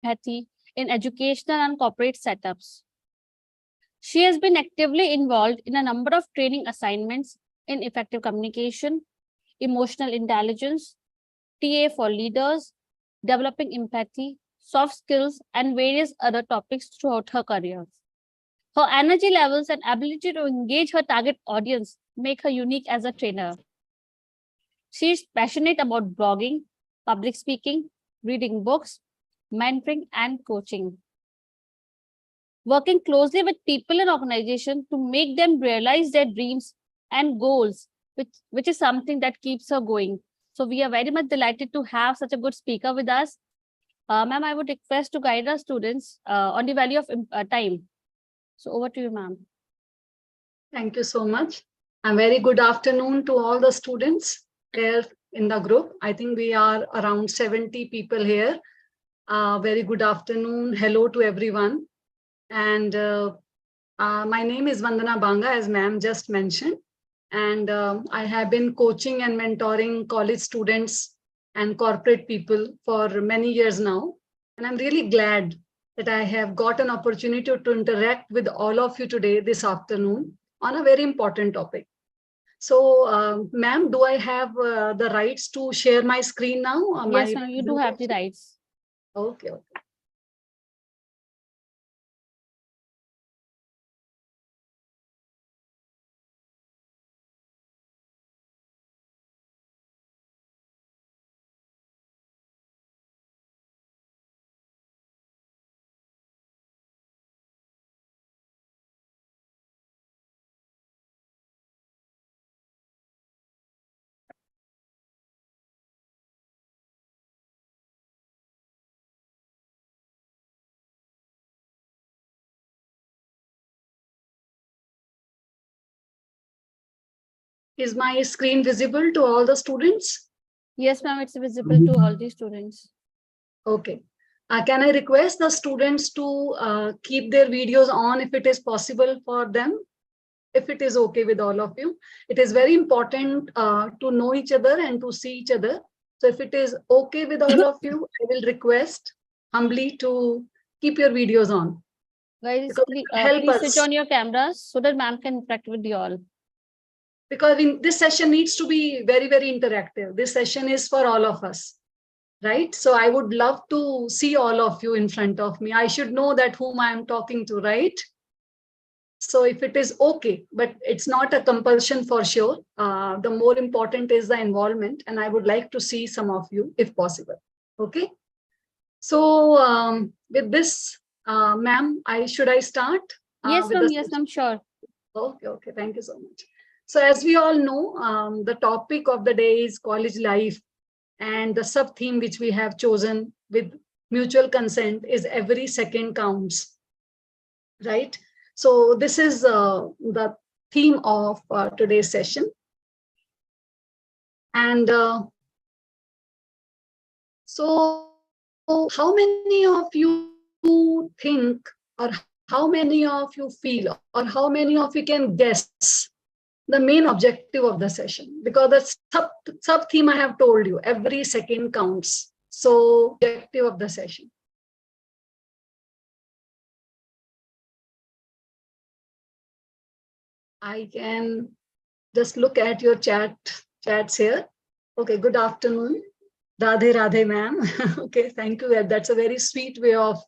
empathy in educational and corporate setups. She has been actively involved in a number of training assignments in effective communication, emotional intelligence, TA for leaders, developing empathy, soft skills, and various other topics throughout her career. Her energy levels and ability to engage her target audience make her unique as a trainer. She is passionate about blogging, public speaking, reading books, mentoring, and coaching. Working closely with people and organizations to make them realize their dreams and goals, which is something that keeps her going. So we are very much delighted to have such a good speaker with us. Ma'am, I would request to guide our students on the value of time. So over to you, ma'am. Thank you so much. A very good afternoon to all the students here in the group. I think we are around 70 people here. Very good afternoon. Hello to everyone. And my name is Vandana Banga, as ma'am just mentioned. And I have been coaching and mentoring college students and corporate people for many years now. And I'm really glad that I have got an opportunity to interact with all of you today, this afternoon, on a very important topic. So, ma'am, do I have the rights to share my screen now? Yes, ma'am, you do have the rights. Okay. Is my screen visible to all the students? Yes, ma'am, it's visible to all the students. Okay. Can I request the students to keep their videos on if it is possible for them? If it is okay with all of you. It is very important to know each other and to see each other. So if it is okay with all of you, I will request humbly to keep your videos on. Guys, please switch on your cameras so that ma'am can interact with you all. Because this session needs to be very, very interactive. This session is for all of us, right? So I would love to see all of you in front of me. I should know that whom I am talking to, right? So if it is okay, but it's not a compulsion for sure. The more important is the involvement, and I would like to see some of you if possible. Okay. So with this, ma'am, should I start? Yes, ma'am. Yes, ma'am. Sure. Okay. Thank you so much. So as we all know, the topic of the day is college life, and the sub theme which we have chosen with mutual consent is every second counts, right? So this is the theme of today's session. And so how many of you think, or how many of you feel, or how many of you can guess the main objective of the session? Because the sub theme I have told you, every second counts. So objective of the session. I can just look at your chats here. Okay, good afternoon. Radhe Radhe, ma'am. Okay, thank you. That's a very sweet way of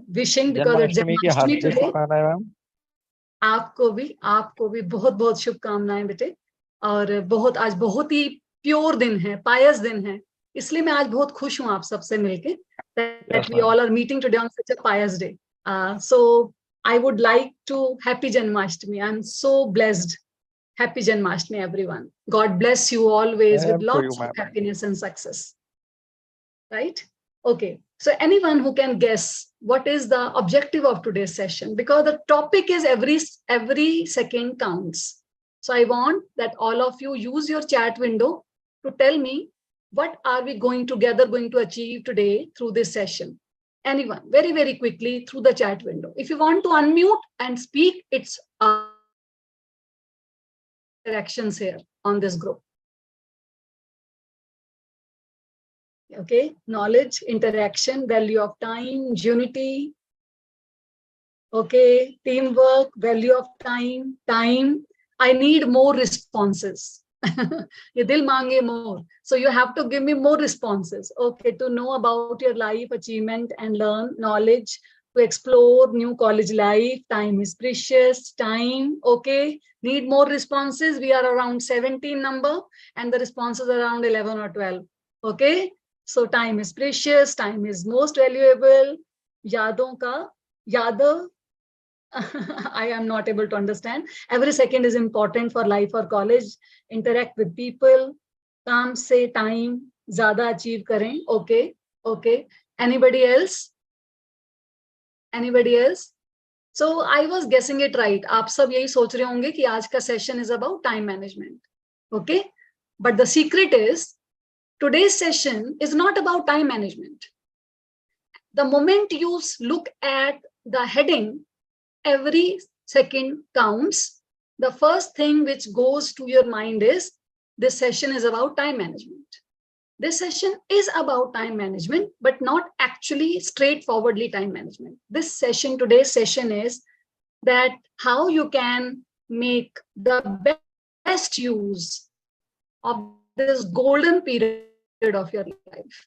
wishing, because it's Janmashtami today. आपको भी बहुत बहुत शुभकामनाएं बेटे, और बहुत आज बहुत ही प्योर दिन है, पायस दिन है, इसलिए मैं आज बहुत खुश हूं आप सबसे मिलके, that we all are meeting today on such a pious day. So I would like to happy Janmashtami. I'm so blessed. Happy Janmashtami, everyone. God bless you always with lots of happiness and success. Right? Okay. So anyone who can guess what is the objective of today's session, because the topic is every second counts. So I want that all of you use your chat window to tell me what are we going to achieve today through this session. Anyone, very, very quickly through the chat window. If you want to unmute and speak, it's directions here on this group. Okay, knowledge, interaction, value of time, unity. Okay, teamwork, value of time, time. I need more responses. Ye dil mange more. So you have to give me more responses. Okay, to know about your life achievement and learn knowledge, to explore new college life. Time is precious. Time. Okay, need more responses. We are around 17 number and the responses are around 11 or 12. Okay, so time is precious. Time is most valuable. Yadon ka, yada. I am not able to understand. Every second is important for life or college. Interact with people. काम से time ज़्यादा achieve करें. Okay, okay. Anybody else? Anybody else? So I was guessing it right. आप सब यही सोच रहे होंगे कि आज का session is about time management. Okay, but the secret is today's session is not about time management. The moment you look at the heading, every second counts. The first thing which goes to your mind is this session is about time management. This session is about time management, but not actually straightforwardly time management. This session, today's session is that how you can make the best use of this golden period of your life.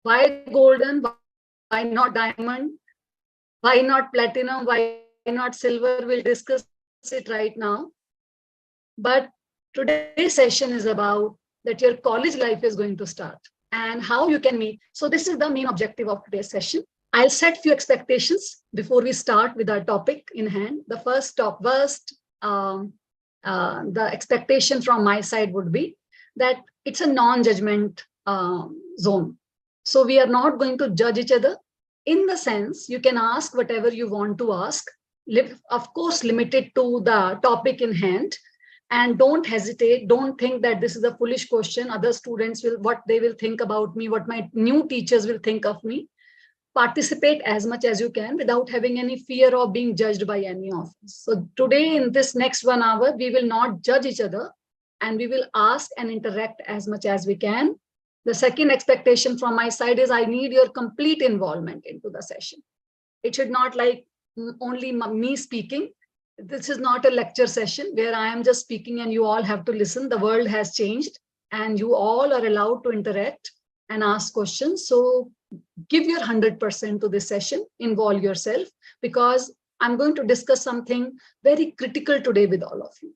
Why golden? Why not diamond? Why not platinum? Why not silver? We'll discuss it right now. But today's session is about that your college life is going to start and how you can meet. So this is the main objective of today's session. I'll set few expectations before we start with our topic in hand. The the expectation from my side would be that it's a non-judgment zone. So we are not going to judge each other. In the sense, you can ask whatever you want to ask, of course, limited to the topic in hand. And don't hesitate. Don't think that this is a foolish question. Other students will, what they will think about me, what my new teachers will think of me. Participate as much as you can without having any fear of being judged by any of us. So today, in this next 1 hour, we will not judge each other and we will ask and interact as much as we can. The second expectation from my side is I need your complete involvement into the session. It should not like only me speaking. This is not a lecture session where I am just speaking and you all have to listen. The world has changed and you all are allowed to interact and ask questions. So give your 100% to this session, involve yourself, because I'm going to discuss something very critical today with all of you,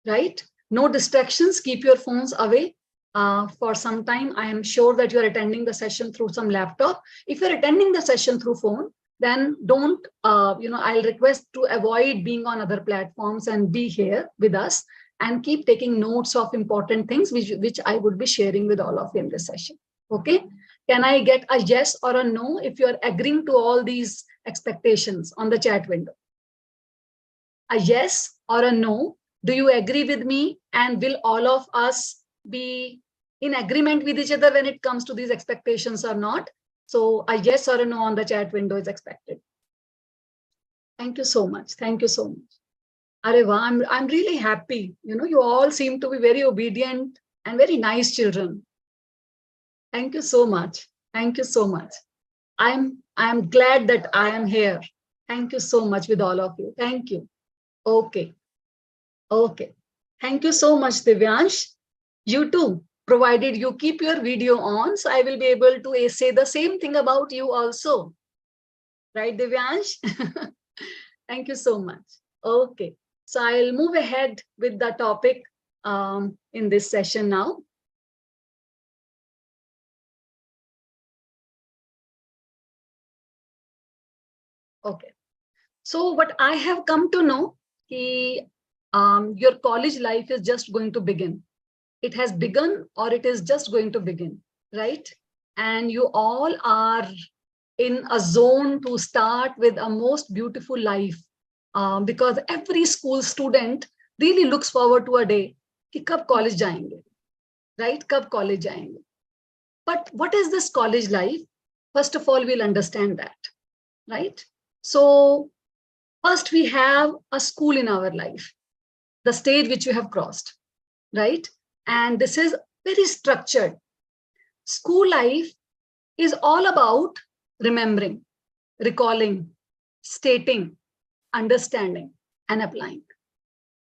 right? No distractions, keep your phones away. For some time, I am sure that you're attending the session through some laptop. If you're attending the session through phone, then don't, I'll request to avoid being on other platforms and be here with us and keep taking notes of important things which I would be sharing with all of you in this session. Okay. Can I get a yes or a no if you're agreeing to all these expectations on the chat window? A yes or a no? Do you agree with me? And will all of us be in agreement with each other when it comes to these expectations or not? So a yes or a no on the chat window is expected. Thank you so much. Thank you so much. Areva, I'm really happy. You all seem to be very obedient and very nice children. Thank you so much. Thank you so much. I'm glad that I am here. Thank you so much with all of you. Thank you. Okay. Okay. Thank you so much, Divyansh. You too, provided you keep your video on, so I will be able to say the same thing about you also. Right, Divyansh? Thank you so much. Okay. So I'll move ahead with the topic in this session now. Okay. So what I have come to know, your college life is just going to begin. It has begun or it is just going to begin, right? And you all are in a zone to start with a most beautiful life, because every school student really looks forward to a day कि कब college जाएंगे, right? कब college जाएंगे. But what is this college life? First of all, we'll understand that, right? So first we have a school in our life, the stage which you have crossed, right? And this is very structured. School life is all about remembering, recalling, stating, understanding, and applying.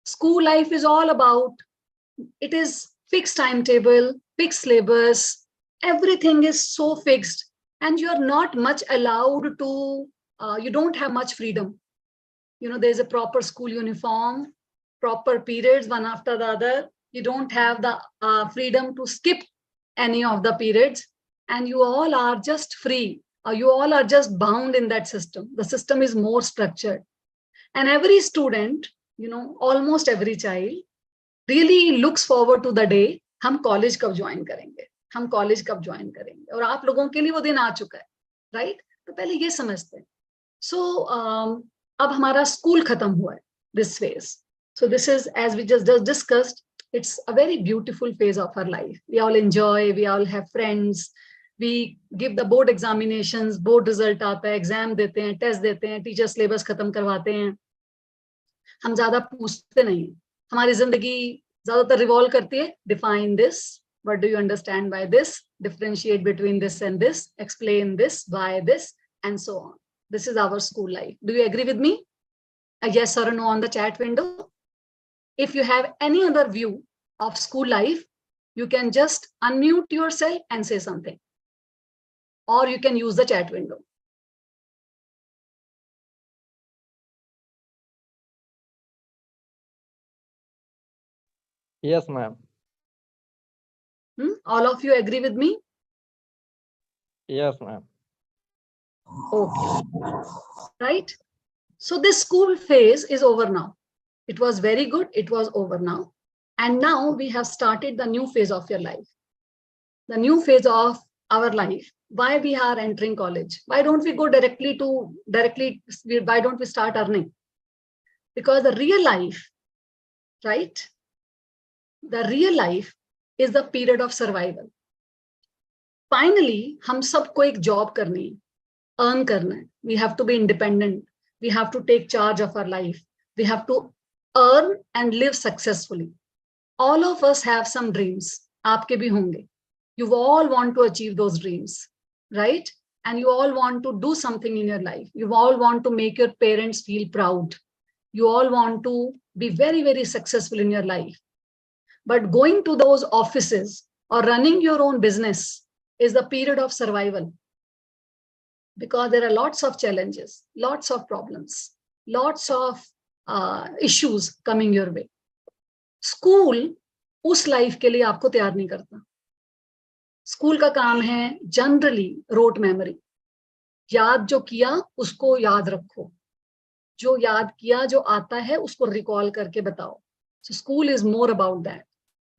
School life is all about, it is fixed timetable, fixed syllabus, everything is so fixed, and you're not much allowed to, you don't have much freedom. You know, there's a proper school uniform, proper periods, one after the other. You don't have the freedom to skip any of the periods, and you all are just free, or you all are just bound in that system. The system is more structured. And every student, you know, almost every child really looks forward to the day हम college कब join करेंगे, हम college कब join करेंगे, और आप लोगों के लिए वो दिन आ चुका है, राइट? तो पहले ये समझते हैं. सो अब हमारा स्कूल खत्म हुआ है, this phase. So this is, as we just discussed, it's a very beautiful phase of our life. We all enjoy, we all have friends, we give the board examinations, board result आता है, exam देते हैं, test देते हैं, teacher syllabus खत्म करवाते हैं. हम ज्यादा पूछते नहीं. हमारी जिंदगी ज्यादातर रिवॉल्व करती है, define this, what do you understand by this, differentiate between this and this, explain this, why this, and so on. This is our school life. Do you agree with me? A yes or a no on the chat window. If you have any other view of school life, you can just unmute yourself and say something. Or you can use the chat window. Yes, ma'am. All of you agree with me? Yes, ma'am. Okay. Right? So this school phase is over now. It was very good. It was over now. And now we have started the new phase of your life. The new phase of our life. Why we are entering college? Why don't we go why don't we start earning? Because the real life, right? The real life is the period of survival. Finally, हम सबको एक job करनी है, earn करना है. We have to be independent. We have to take charge of our life. We have to earn and live successfully. All of us have some dreams. आपके भी होंगे. You all want to achieve those dreams, right? And you all want to do something in your life. You all want to make your parents feel proud. You all want to be very, very successful in your life. But going to those offices or running your own business is the period of survival. Because there are lots of challenges, lots of problems, lots of issues coming your way. School उस life के लिए आपको तैयार नहीं करता. School का काम है जनरली रोट मेमोरी. याद जो किया उसको याद रखो, जो याद किया जो आता है उसको रिकॉल करके बताओ. So school is more about that.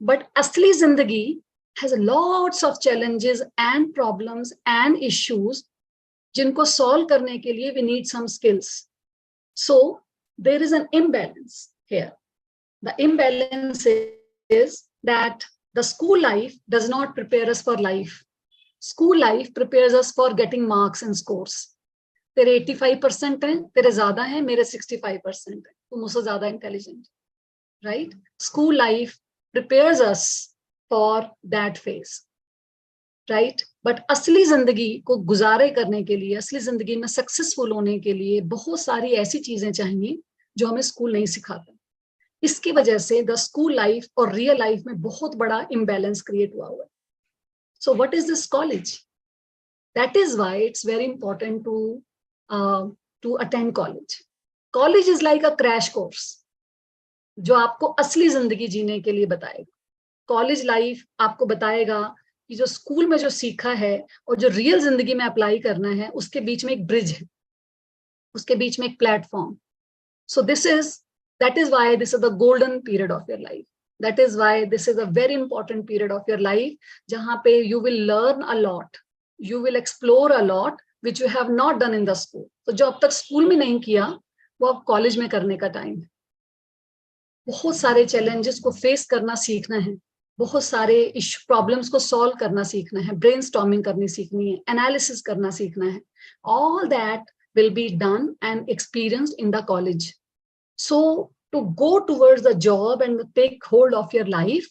But असली जिंदगी has lots of challenges and problems and issues जिनको solve करने के लिए we need some skills. So there is an imbalance here. The imbalance is that the school life does not prepare us for life. School life prepares us for getting marks and scores. तेरे 85% हैं, तेरे ज़्यादा हैं, मेरे 65% हैं, तुम मुझसे ज़्यादा intelligent, right? School life prepares us for that phase, right? But असली ज़िंदगी को गुजारे करने के लिए, असली ज़िंदगी में सक्सेसफुल होने के लिए बहुत सारी ऐसी चीज़ें चाहिए जो हमें स्कूल नहीं सिखाता. इसकी वजह से द स्कूल लाइफ और रियल लाइफ में बहुत बड़ा इम्बैलेंस क्रिएट हुआ है. So what is this college? That is why it's very important to attend college. College is like a crash course जो आपको असली जिंदगी जीने के लिए बताएगा. कॉलेज लाइफ आपको बताएगा कि जो स्कूल में जो सीखा है और जो रियल जिंदगी में अप्लाई करना है उसके बीच में एक ब्रिज है, उसके बीच में एक platform. So that is why this is the golden period of your life. That is why this is a very important period of your life, जहाँ पे you will learn a lot, you will explore a lot, which you have not done in the school. तो जो अब तक school में नहीं किया वो अब कॉलेज में करने का टाइम है. बहुत सारे चैलेंजेस को फेस करना सीखना है, बहुत सारे प्रॉब्लम्स को सॉल्व करना सीखना है, ब्रेनस्टॉर्मिंग करनी सीखनी है, एनालिसिस करना सीखना है. All that will be done and experienced in the college. So to go towards the job and take hold of your life,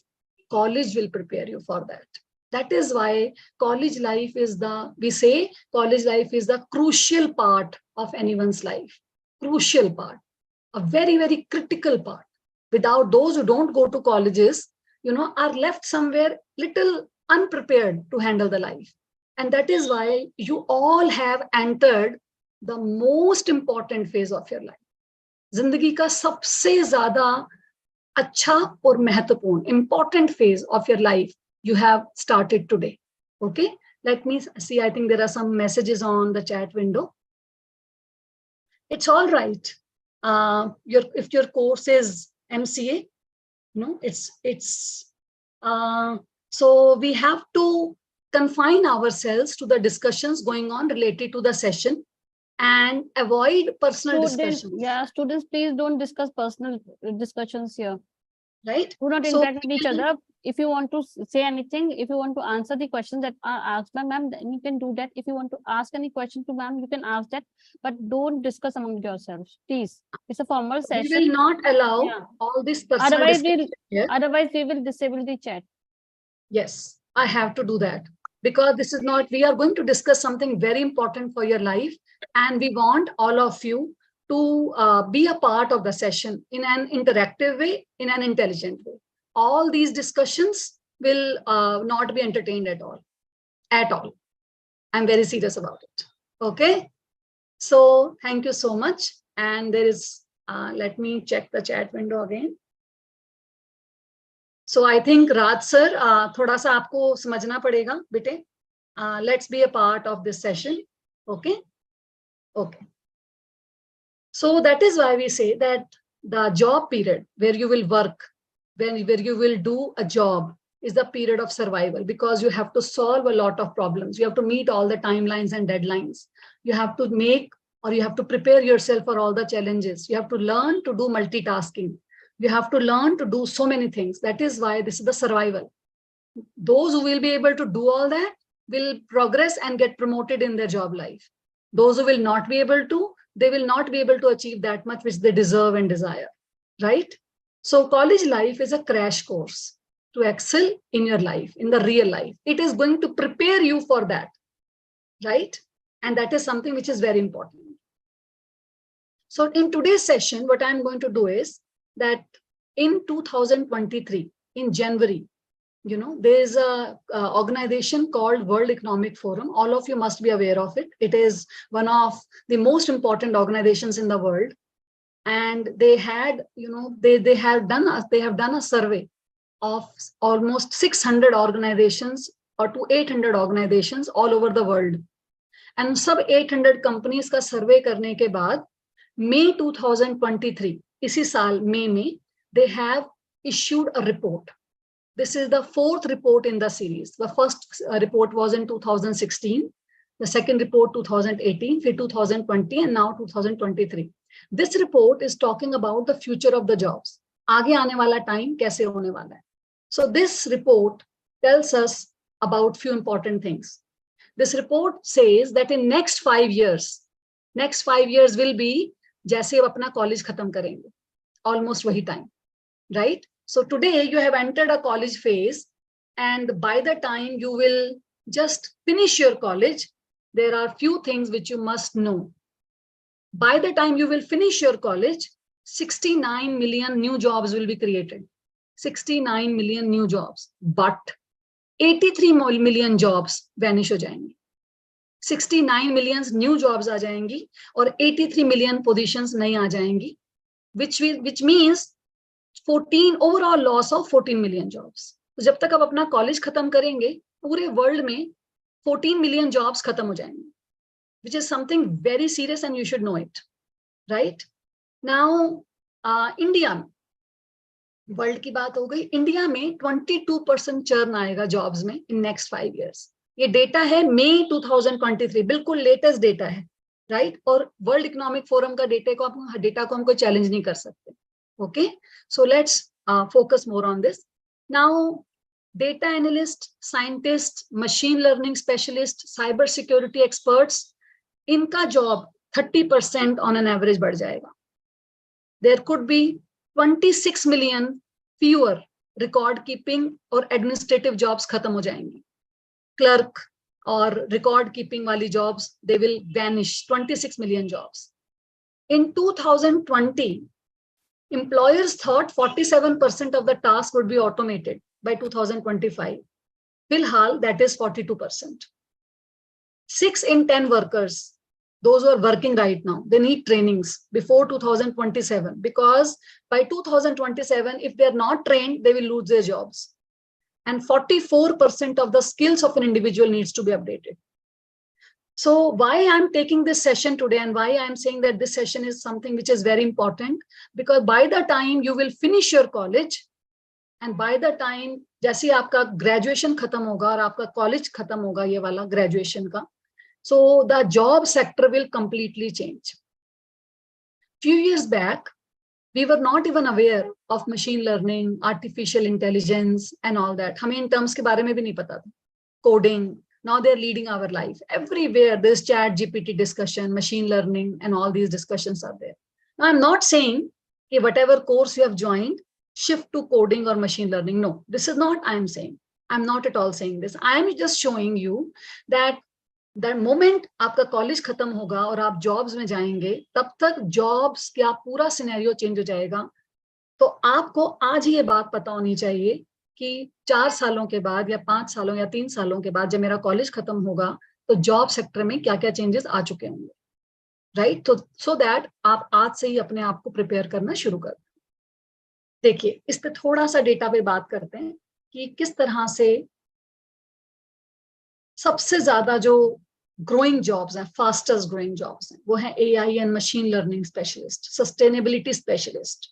college will prepare you for that. That is why college life is we say college life is the crucial part of anyone's life. Crucial part, a very, very critical part. Without those who don't go to colleges, are left somewhere little unprepared to handle the life. And that is why you all have entered the most important phase of your life. जिंदगी का सबसे ज्यादा अच्छा और महत्वपूर्ण important phase of your life you have started today. Okay, let me see. I think there are some messages on the chat window. It's all right. If your course is MCA, so we have to confine ourselves to the discussions going on related to the session and avoid personal discussions. Yeah, students, please don't discuss personal discussions here. Right? Do not interact with each other. If you want to say anything, if you want to answer the questions that are asked by ma'am, then you can do that. If you want to ask any question to ma'am, you can ask that, but don't discuss among yourselves, please. It's a formal session. We will not allow all this personal otherwise we will disable the chat. Yes, I have to do that, because this is not, we are going to discuss something very important for your life, and we want all of you to be a part of the session in an interactive way, in an intelligent way. All these discussions will not be entertained at all. I'm very serious about it. Okay. So thank you so much. And there is, let me check the chat window again. So I think Raj sir, thoda sa aapko samajhna padega, bete. Let's be a part of this session. Okay. Okay. So that is why we say that the job period where you will work, where you will do a job, is the period of survival, because you have to solve a lot of problems. You have to meet all the timelines and deadlines. You have to you have to prepare yourself for all the challenges. You have to learn to do multitasking. You have to learn to do so many things. That is why this is the survival. Those who will be able to do all that will progress and get promoted in their job life. Those who will not be able to, they will not be able to achieve that much which they deserve and desire, right? So college life is a crash course to excel in your life, in the real life. It is going to prepare you for that, right? And that is something which is very important. So in today's session, what I'm going to do is that in 2023, in January, there is a organization called World Economic Forum. All of you must be aware of it. It is one of the most important organizations in the world. And they had, they have done a survey of almost 600 organizations or to 800 organizations all over the world. And sub 800 companies का survey करने के बाद May 2023, इसी साल May में, they have issued a report. This is the fourth report in the series. The first report was in 2016, the second report 2018, 2020, and now 2023. This report is talking about the future of the jobs. आगे आने वाला time कैसे होने वाला है. So this report tells us about few important things. This report says that in next 5 years will be जैसे आप अपना college खत्म करेंगे. Almost वही time, right? So today you have entered a college phase, and by the time you will just finish your college, there are few things which you must know. By the time you will finish your college, 69 million new jobs will be created. 69 million new jobs, but 83 million jobs vanish हो जाएंगे. 69 million new jobs आ जाएंगी और 83 million positions नहीं आ जाएंगी, which means 14 overall loss of 14 million jobs. तो जब तक आप अपना कॉलेज खत्म करेंगे, पूरे वर्ल्ड में 14 million jobs खत्म हो जाएंगे, which is something very serious and you should know it, right? Now, India में, वर्ल्ड की बात हो गई, इंडिया में 22% चर्न आएगा जॉब्स में इन नेक्स्ट 5 years. ये डेटा है मई 2023, बिल्कुल लेटेस्ट डेटा है, राइट? और वर्ल्ड इकोनॉमिक फोरम का डेटा को हम कोई चैलेंज नहीं कर सकते. Okay, so let's focus more on this. Now, data analyst, scientist, machine learning specialist, cyber security experts, इनका job 30% on an average बढ़ जाएगा. There could be 26 million fewer record keeping और administrative jobs खत्म हो जाएंगी. clerk or record keeping wali jobs, they will vanish. 26 million jobs. In 2020, employers thought 47% of the task would be automated by 2025. Filhal, that is 42%. 6 in 10 workers, those who are working right now, they need trainings before 2027, because by 2027, if they're not trained, they will lose their jobs. And 44% of the skills of an individual needs to be updated. So why I'm taking this session today and why I'm saying that this session is something which is very important, because by the time you will finish your college and by the time जैसे आपका graduation खत्म होगा और आपका college खत्म होगा ये वाला graduation का, so the job sector will completely change. Few years back, we were not even aware of machine learning, artificial intelligence and all that. हमें इन terms के बारे में भी नहीं पता था. Coding, now they're leading our life. Everywhere there's chat GPT discussion, machine learning, and all these discussions are there. Now I'm not saying that whatever course you have joined, shift to coding or machine learning. No, this is not I'm saying. I'm not at all saying this. I'm just showing you that the moment आपका college खत्म होगा और आप jobs में जाएंगे, तब तक jobs का पूरा सिनेरियो चेंज हो जाएगा. तो आपको आज ही ये बात पता होनी चाहिए कि 4 सालों के बाद या 5 सालों या 3 सालों के बाद जब मेरा कॉलेज खत्म होगा तो जॉब सेक्टर में क्या क्या चेंजेस आ चुके होंगे, राइट? तो सो दैट आप आज से ही अपने आप को प्रिपेयर करना शुरू कर. देखिए, इस पे थोड़ा सा डेटा पे बात करते हैं कि किस तरह से सबसे ज्यादा जो ग्रोइंग जॉब्स हैं, फास्टेस्ट ग्रोइंग जॉब्स हैं, वो है AI and machine learning specialist, sustainability specialist,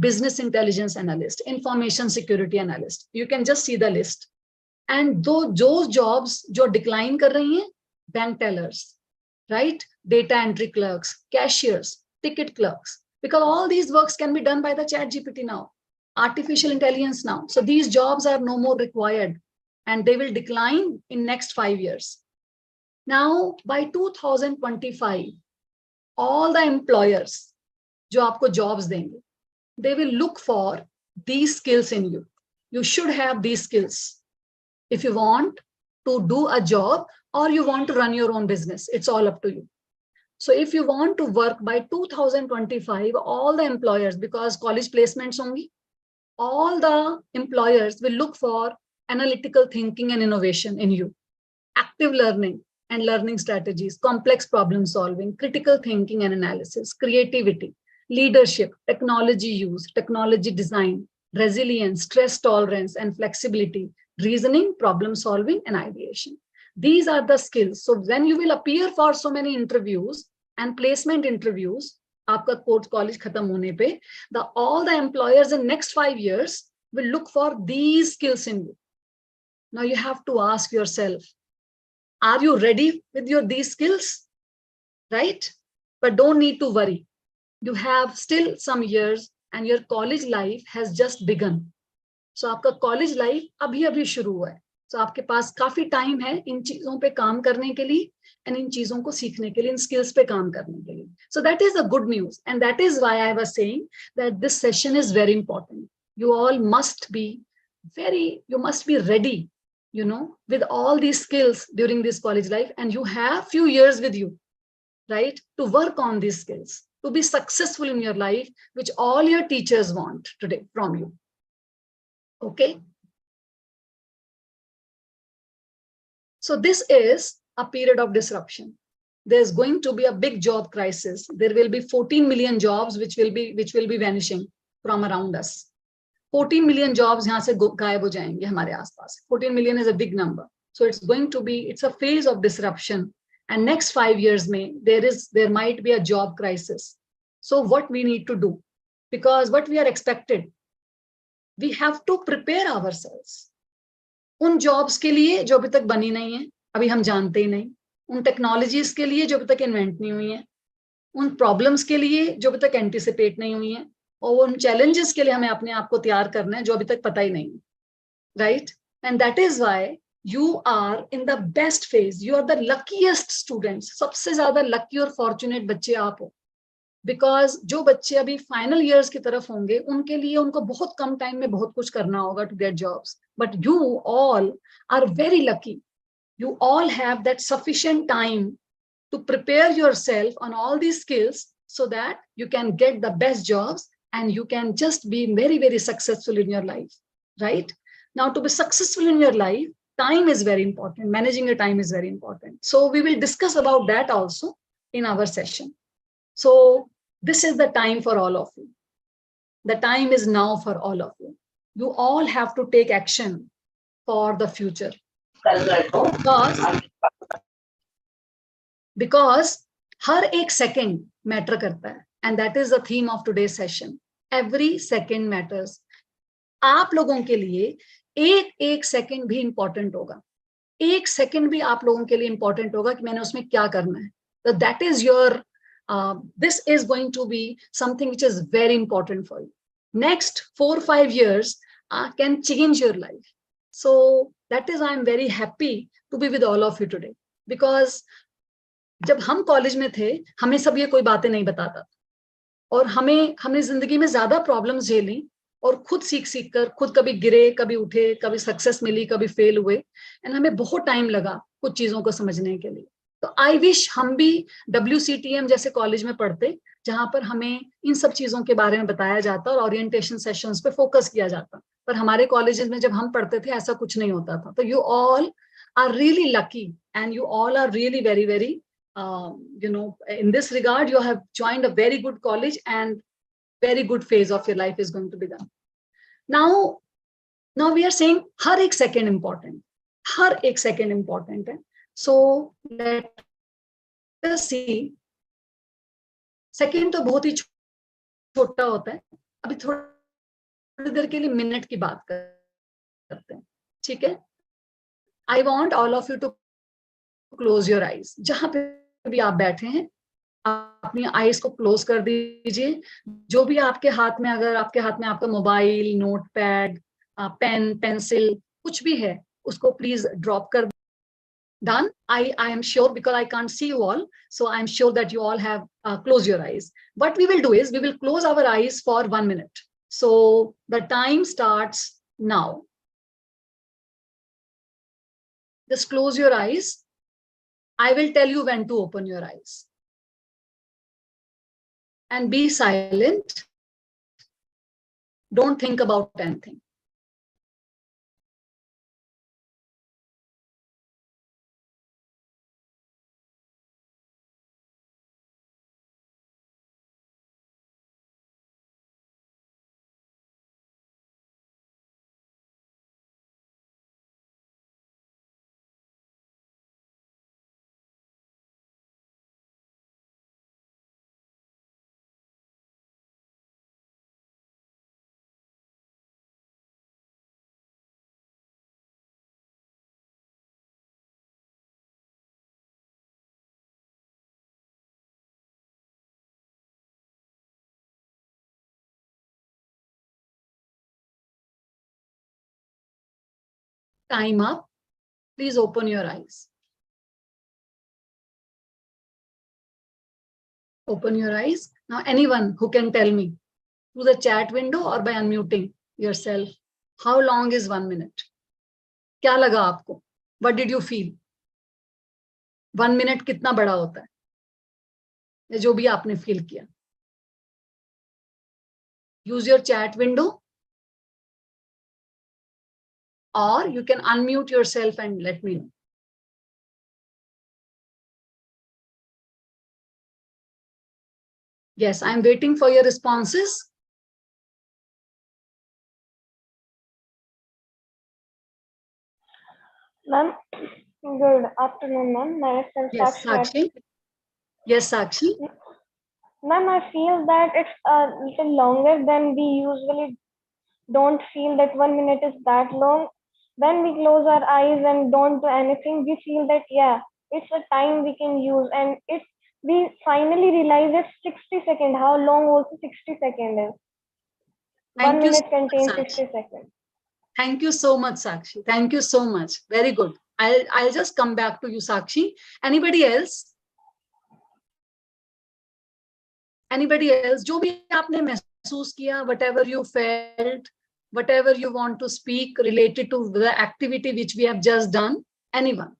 business intelligence analyst, information security analyst. You can just see the list. And those jobs जो decline कर रही हैं, bank tellers, right? Data entry clerks, cashiers, ticket clerks, because all these works can be done by the chat GPT now, artificial intelligence now. So these jobs are no more required and they will decline in next 5 years. Now by 2025, all the employers जो आपको jobs देंगे, they will look for these skills in you. You should have these skills if you want to do a job or you want to run your own business. It's all up to you. So if you want to work by 2025, all the employers, because college placements only, all the employers will look for analytical thinking and innovation in you, active learning and learning strategies, complex problem solving, critical thinking and analysis, creativity, leadership, technology use, technology design, resilience, stress tolerance and flexibility, reasoning, problem solving and ideation. These are the skills. So when you will appear for so many interviews and placement interviews, आपका course college खत्म होने पे, all the employers in next 5 years will look for these skills in you. Now you have to ask yourself, are you ready with these skills? Right? But don't need to worry. You have still some years and your college life has just begun. So आपका college life अभी शुरू हुआ है. So आपके पास काफी time है इन चीजों पे काम करने के लिए and इन चीजों को सीखने के लिए, इन skills पे काम करने के लिए. So that is the good news, and that is why I was saying that this session is very important. You all must be ready, with all these skills during this college life, and you have few years with you, right, to work on these skills, to be successful in your life, which all your teachers want today from you. Okay. So this is a period of disruption. There's going to be a big job crisis. There will be 14 million jobs which will be vanishing from around us. 14 million jobs यहाँ से गायब हो जाएंगे हमारे आसपास. 14 million is a big number. So it's a phase of disruption. And next 5 years there might be a job crisis. So what we need to do, because what we are expected, we have to prepare ourselves. उन jobs के लिए जो अभी तक बनी नहीं है, अभी हम जानते ही नहीं. उन technologies के लिए जो अभी तक invent नहीं हुई है. उन problems के लिए जो अभी तक anticipate नहीं हुई है. और उन challenges के लिए हमें अपने आप को तैयार करना है जो अभी तक पता ही नहीं है. Right? And that is why you are in the best phase. You are the luckiest students. सबसे ज़्यादा lucky और fortunate बच्चे आप हो. Because जो बच्चे अभी final years की तरफ होंगे, उनके लिए उनको बहुत कम time में बहुत कुछ करना होगा to get jobs. But you all are very lucky. you all have that sufficient time to prepare yourself on all these skills so that you can get the best jobs and you can just be very, very successful in your life, right? Now, to be successful in your life, time is very important. Managing your time is very important. So we will discuss about that also in our session. So this is the time for all of you. The time is now for all of you. You all have to take action for the future. Because हर एक second matter करता है, and that is the theme of today's session. Every second matters. आप लोगों के लिए एक एक second भी इंपॉर्टेंट होगा. एक सेकंड भी आप लोगों के लिए इंपॉर्टेंट होगा कि मैंने उसमें क्या करना है. So that is your this is going to be something which is very important for you. Next 4-5 years can change your life. So that is, I am very happy to be with all of you today, because जब हम college में थे हमें सब ये कोई बातें नहीं बताता और हमने जिंदगी में ज्यादा प्रॉब्लम्स झेली और खुद सीख सीख कर, खुद कभी गिरे, कभी उठे, कभी सक्सेस मिली, कभी फेल हुए, एंड हमें बहुत टाइम लगा कुछ चीजों को समझने के लिए. तो आई विश हम भी WCTM जैसे कॉलेज में पढ़ते जहां पर हमें इन सब चीजों के बारे में बताया जाता और ओरिएंटेशन सेशंस पे फोकस किया जाता. पर हमारे कॉलेजेस में जब हम पढ़ते थे ऐसा कुछ नहीं होता था. तो you all are really lucky and you all are really very very in this regard, you have joined a very good college and very good phase of your life is going to be done. Now we are saying har ek second important. Har ek second important hai. So let us see. Second तो बहुत ही छोटा होता है. अभी थोड़ी देर के लिए minute की बात करते हैं. ठीक है? I want all of you to close your eyes. जहां पे भी आप बैठे हैं अपनी आईज को क्लोज कर दीजिए. जो भी आपके हाथ में, अगर आपके हाथ में आपका मोबाइल, नोटपैड, पेन, पेंसिल कुछ भी है उसको प्लीज ड्रॉप कर. Done. I am sure, because I can't see you all, so I am sure that you all have closed your eyes. What we will do is we will close our eyes for 1 minute. So the time starts now. Just close your eyes. I will tell you when to open your eyes. And be silent. Don't think about anything. Time up. Please open your eyes. Open your eyes. Now, anyone who can tell me through the chat window or by unmuting yourself, how long is 1 minute? क्या लगा आपको? What did you feel? 1 minute कितना बड़ा होता है? ये जो भी आपने फील किया. Use your chat window, or you can unmute yourself and let me know. Yes, I'm waiting for your responses. Ma'am, good afternoon, ma'am. Myself, Yes, Sakshi. Yes, Sakshi. Ma'am, I feel that it's a little longer than we usually don't feel that 1 minute is that long. When we close our eyes and don't do anything, we feel that, yeah, it's a time we can use. And we finally realize it's 60 seconds, how long also 60 seconds is. Thank 1 you minute so contains much, 60 seconds. Thank you so much, Sakshi. Thank you so much. Very good. I'll just come back to you, Sakshi. Anybody else? Anybody else? जो भी आपने महसूस किया, whatever you felt, whatever you want to speak related to the activity which we have just done. Anyone?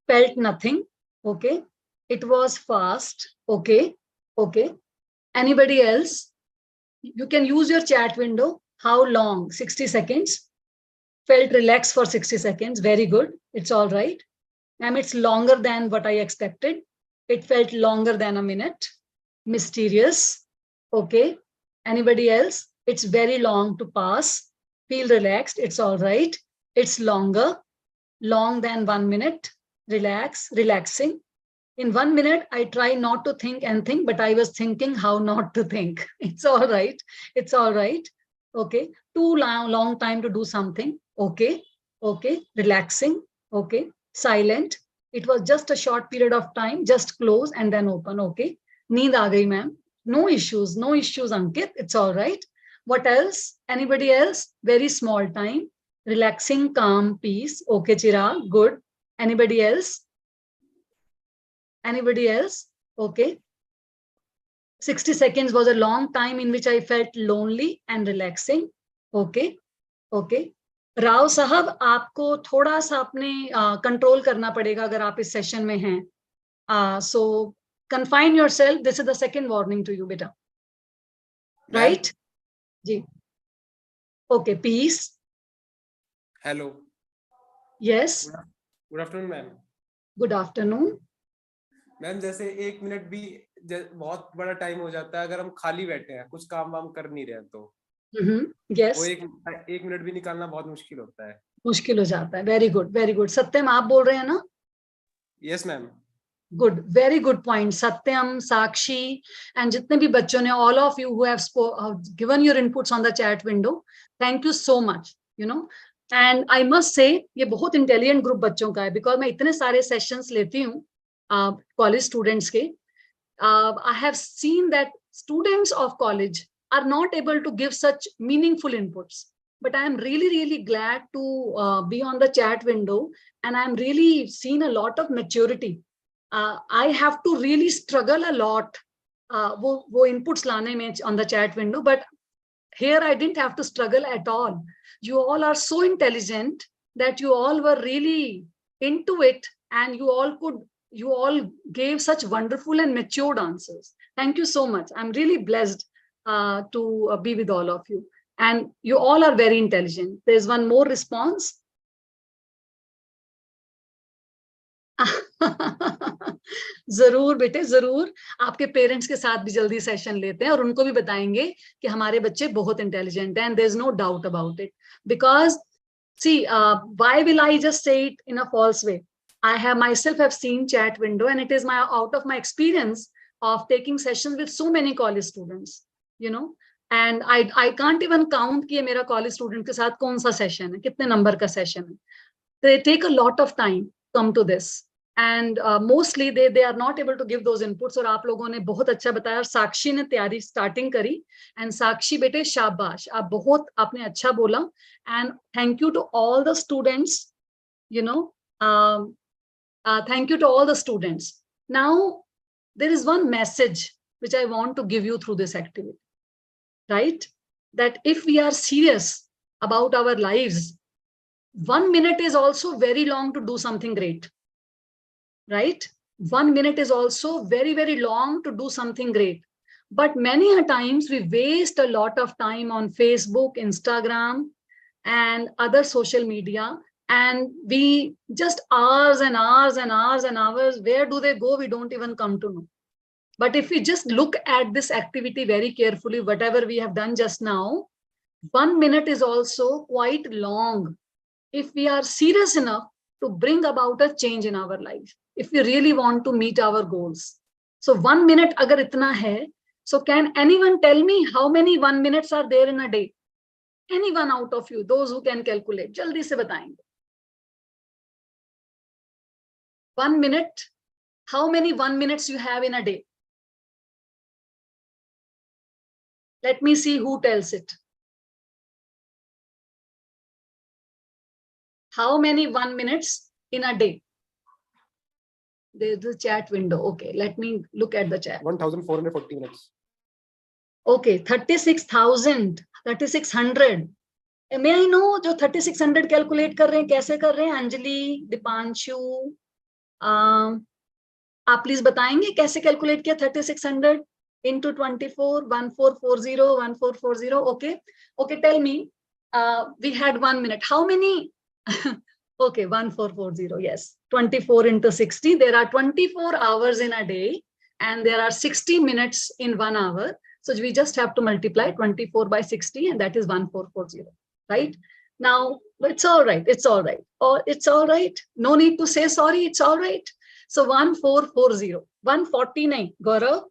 felt nothing. Okay. It was fast. Okay. Okay. Anybody else? You can use your chat window. How long? 60 seconds. Felt relaxed for 60 seconds. Very good. It's all right. It's longer than what I expected. It felt longer than a minute. Mysterious. Okay. Anybody else? It's very long to pass. Feel relaxed. It's all right. It's longer. Long than 1 minute. Relax. Relaxing. In 1 minute, I try not to think anything, but I was thinking how not to think. It's all right. It's all right. Okay. Too long time to do something. Okay. Okay. Relaxing. Okay. Silent. It was just a short period of time. Just close and then open. Okay. Neend aa gayi, ma'am. No issues. No issues, Ankit. It's all right. What else? Anybody else? Very small time. Relaxing, calm, peace. Okay, Chirag. Good. Anybody else? Anybody else? Okay. 60 seconds was a long time in which I felt lonely and relaxing. Okay. Okay. Rao साहब, आपको थोड़ा सा अपने control करना पड़ेगा अगर आप इस सेशन में हैं. So confine yourself. This is the second warning to you, beta. Right? जी. Okay. Peace. Hello. Yes. Good afternoon, ma'am. Good afternoon. Ma'am जैसे 1 मिनट भी बहुत बड़ा टाइम हो जाता है अगर हम खाली बैठे हैं, कुछ काम वाम कर नहीं रहे हैं तो Yes. वो एक मिनट भी निकालना बहुत मुश्किल होता है. मुश्किल हो जाता है. Very good, very good. Satyam, आप बोल रहे हैं ना? Yes ma'am. Good, very good point. Satyam, Sakshi, and जितने भी बच्चों ने, all of you who have given your inputs on the chat window, thank you so much. You know, and I must say ये बहुत intelligent group बच्चों का है, because मैं इतने सारे sessions लेती हूँ college students के. I have seen that students of college are not able to give such meaningful inputs. But I am really, really glad to be on the chat window, and I'm really seeing a lot of maturity. I have to really struggle a lot वो inputs लाने में on the chat window, but here I didn't have to struggle at all. You all are so intelligent that you all were really into it, and you all gave such wonderful and matured answers. Thank you so much. I'm really blessed to be with all of you. And you all are very intelligent. There's one more response. जरूर बेटे, जरूर. आपके parents के साथ भी जल्दी session लेते हैं और उनको भी बताएंगे कि हमारे बच्चे बहुत इंटेलिजेंट हैं, and there's no doubt about it. Because see, why will I just say it in a false way? I have seen chat window, and it is out of my experience of taking sessions with so many college students, you know, and I can't even count कि ये मेरा college student के साथ कौन सा session है, कितने number का session है. They take a lot of time to come to this. And mostly they are not able to give those inputs. और आप लोगों ने बहुत अच्छा बताया, और साक्षी ने तैयारी starting करी, and साक्षी बेटे शाबाश, आप बहुत आपने अच्छा बोला, and thank you to all the students, you know, thank you to all the students. Now there is one message which I want to give you through this activity, right? That if we are serious about our lives, 1 minute is also very long to do something great. Right? 1 minute is also very, very long to do something great. But many a times we waste a lot of time on Facebook, Instagram, and other social media. And we just hours and hours and hours and hours, where do they go? We don't even come to know. But if we just look at this activity very carefully, whatever we have done just now, 1 minute is also quite long. If we are serious enough to bring about a change in our life, if we really want to meet our goals. So 1 minute agar itna hai, so can anyone tell me how many 1 minutes are there in a day? Anyone out of you, those who can calculate, jaldi se batayenge. 1 minute, how many 1 minutes you have in a day? Let me see who tells it. How many 1 minutes in a day? There's the chat window. Okay, let me look at the chat. 1440 minutes. Okay, 36,000, 3600. May I know जो 3600 calculate कर रहे हैं, कैसे कर रहे हैं? अंजलि, दीपांशु, आप please बताएंगे कैसे कैलकुलेट किया 3600 into 24, 1440, 1440. Okay, okay. Tell me. We had 1 minute. How many? Okay, 1440. Yes, 24 into 60. There are 24 hours in a day, and there are 60 minutes in 1 hour. So we just have to multiply 24 by 60, and that is 1440. Right? Now, it's all right. It's all right. Or it's all right. No need to say sorry. It's all right. So 1440. 140 nahi, Gaurav.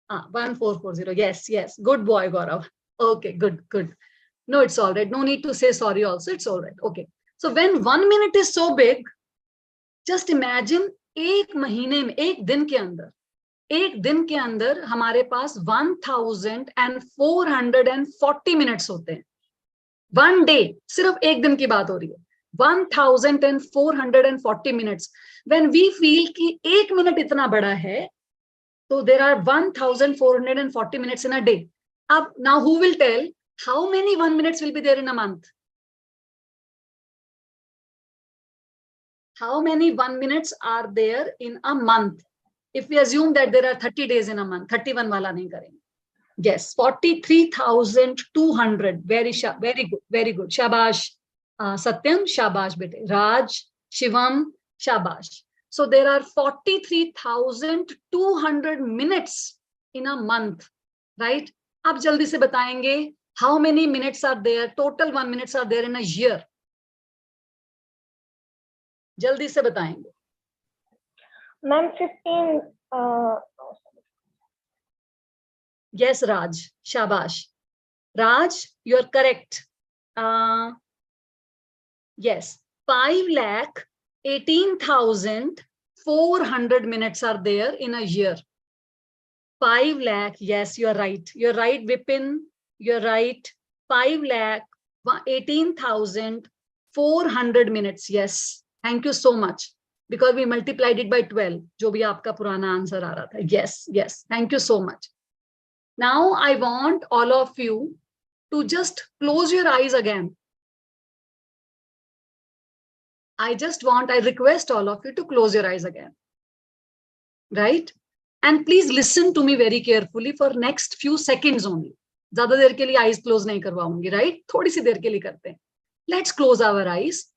1440. Yes, yes. Good boy, Gaurav. Okay, good, good. No, it's all right. No need to say sorry also. It's all right. Okay. So when 1 minute is so big, just imagine एक महीने में, एक दिन के अंदर हमारे पास 1440 minutes होते हैं. 1 day, सिर्फ एक दिन की बात हो रही है. 1440 minutes. When we feel कि एक मिनट इतना बड़ा है, so there are 1440 minutes in a day. Now who will tell how many 1 minutes will be there in a month? How many 1 minutes are there in a month? If we assume that there are 30 days in a month, 31 wala nahi karenge. Yes, 43,200. Very good, very good. Shabash. Satyam, shabash bete. Raj, Shivam, shabash. So there are 43,200 minutes in a month, right? आप जल्दी से बताएंगे how many minutes are there, total 1 minutes are there in a year. जल्दी से बताएंगे. Ma'am, 15. Yes, Raj. Shabash. Raj, you're correct. Yes, 5,18,400 minutes are there in a year. 5 lakh. Yes, you're right. You're right, Vipin. You're right. 5,18,400 minutes. Yes. Thank you so much. Because we multiplied it by 12. जो भी आपका पुराना answer आ रहा था. Yes, yes. Thank you so much. Now I want all of you to just close your eyes again. I request all of you to close your eyes again. Right? And please listen to me very carefully for next few seconds only. ज़्यादा देर के लिए eyes close नहीं करवाऊंगी, right? थोड़ी सी देर के लिए करते हैं. Let's close our eyes.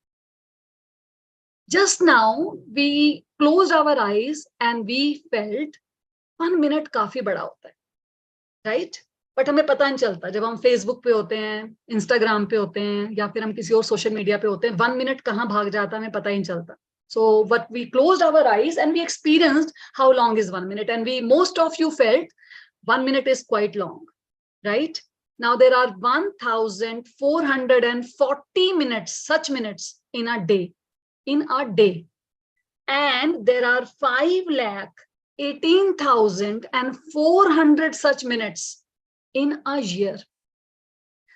Just now we closed our eyes and we felt 1 minute काफी बड़ा होता है, right? बट हमें पता नहीं चलता जब हम फेसबुक पे होते हैं, इंस्टाग्राम पे होते हैं या फिर हम किसी और सोशल मीडिया पे होते हैं, 1 मिनट कहाँ भाग जाता है हमें पता ही नहीं चलता. So what we closed our eyes and we experienced how long is 1 minute, and most of you felt 1 minute is quite long, right? Now there are 1,440 minutes, such minutes in a day, and there are 5,18,400 such minutes in a year.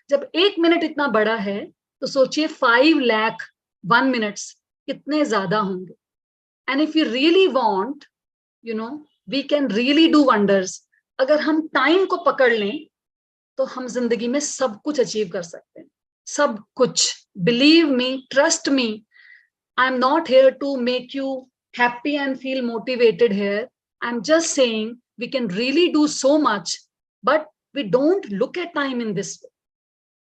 जब 1 minute इतना बड़ा है तो सोचिए 5 lakh 1 minutes कितने ज्यादा होंगे. And if you really want, we can really do wonders. अगर हम टाइम को पकड़ लें तो हम जिंदगी में सब कुछ अचीव कर सकते हैं, सब कुछ. Believe me, trust me. I'm not here to make you happy and feel motivated here. I'm just saying we can really do so much, but we don't look at time in this way.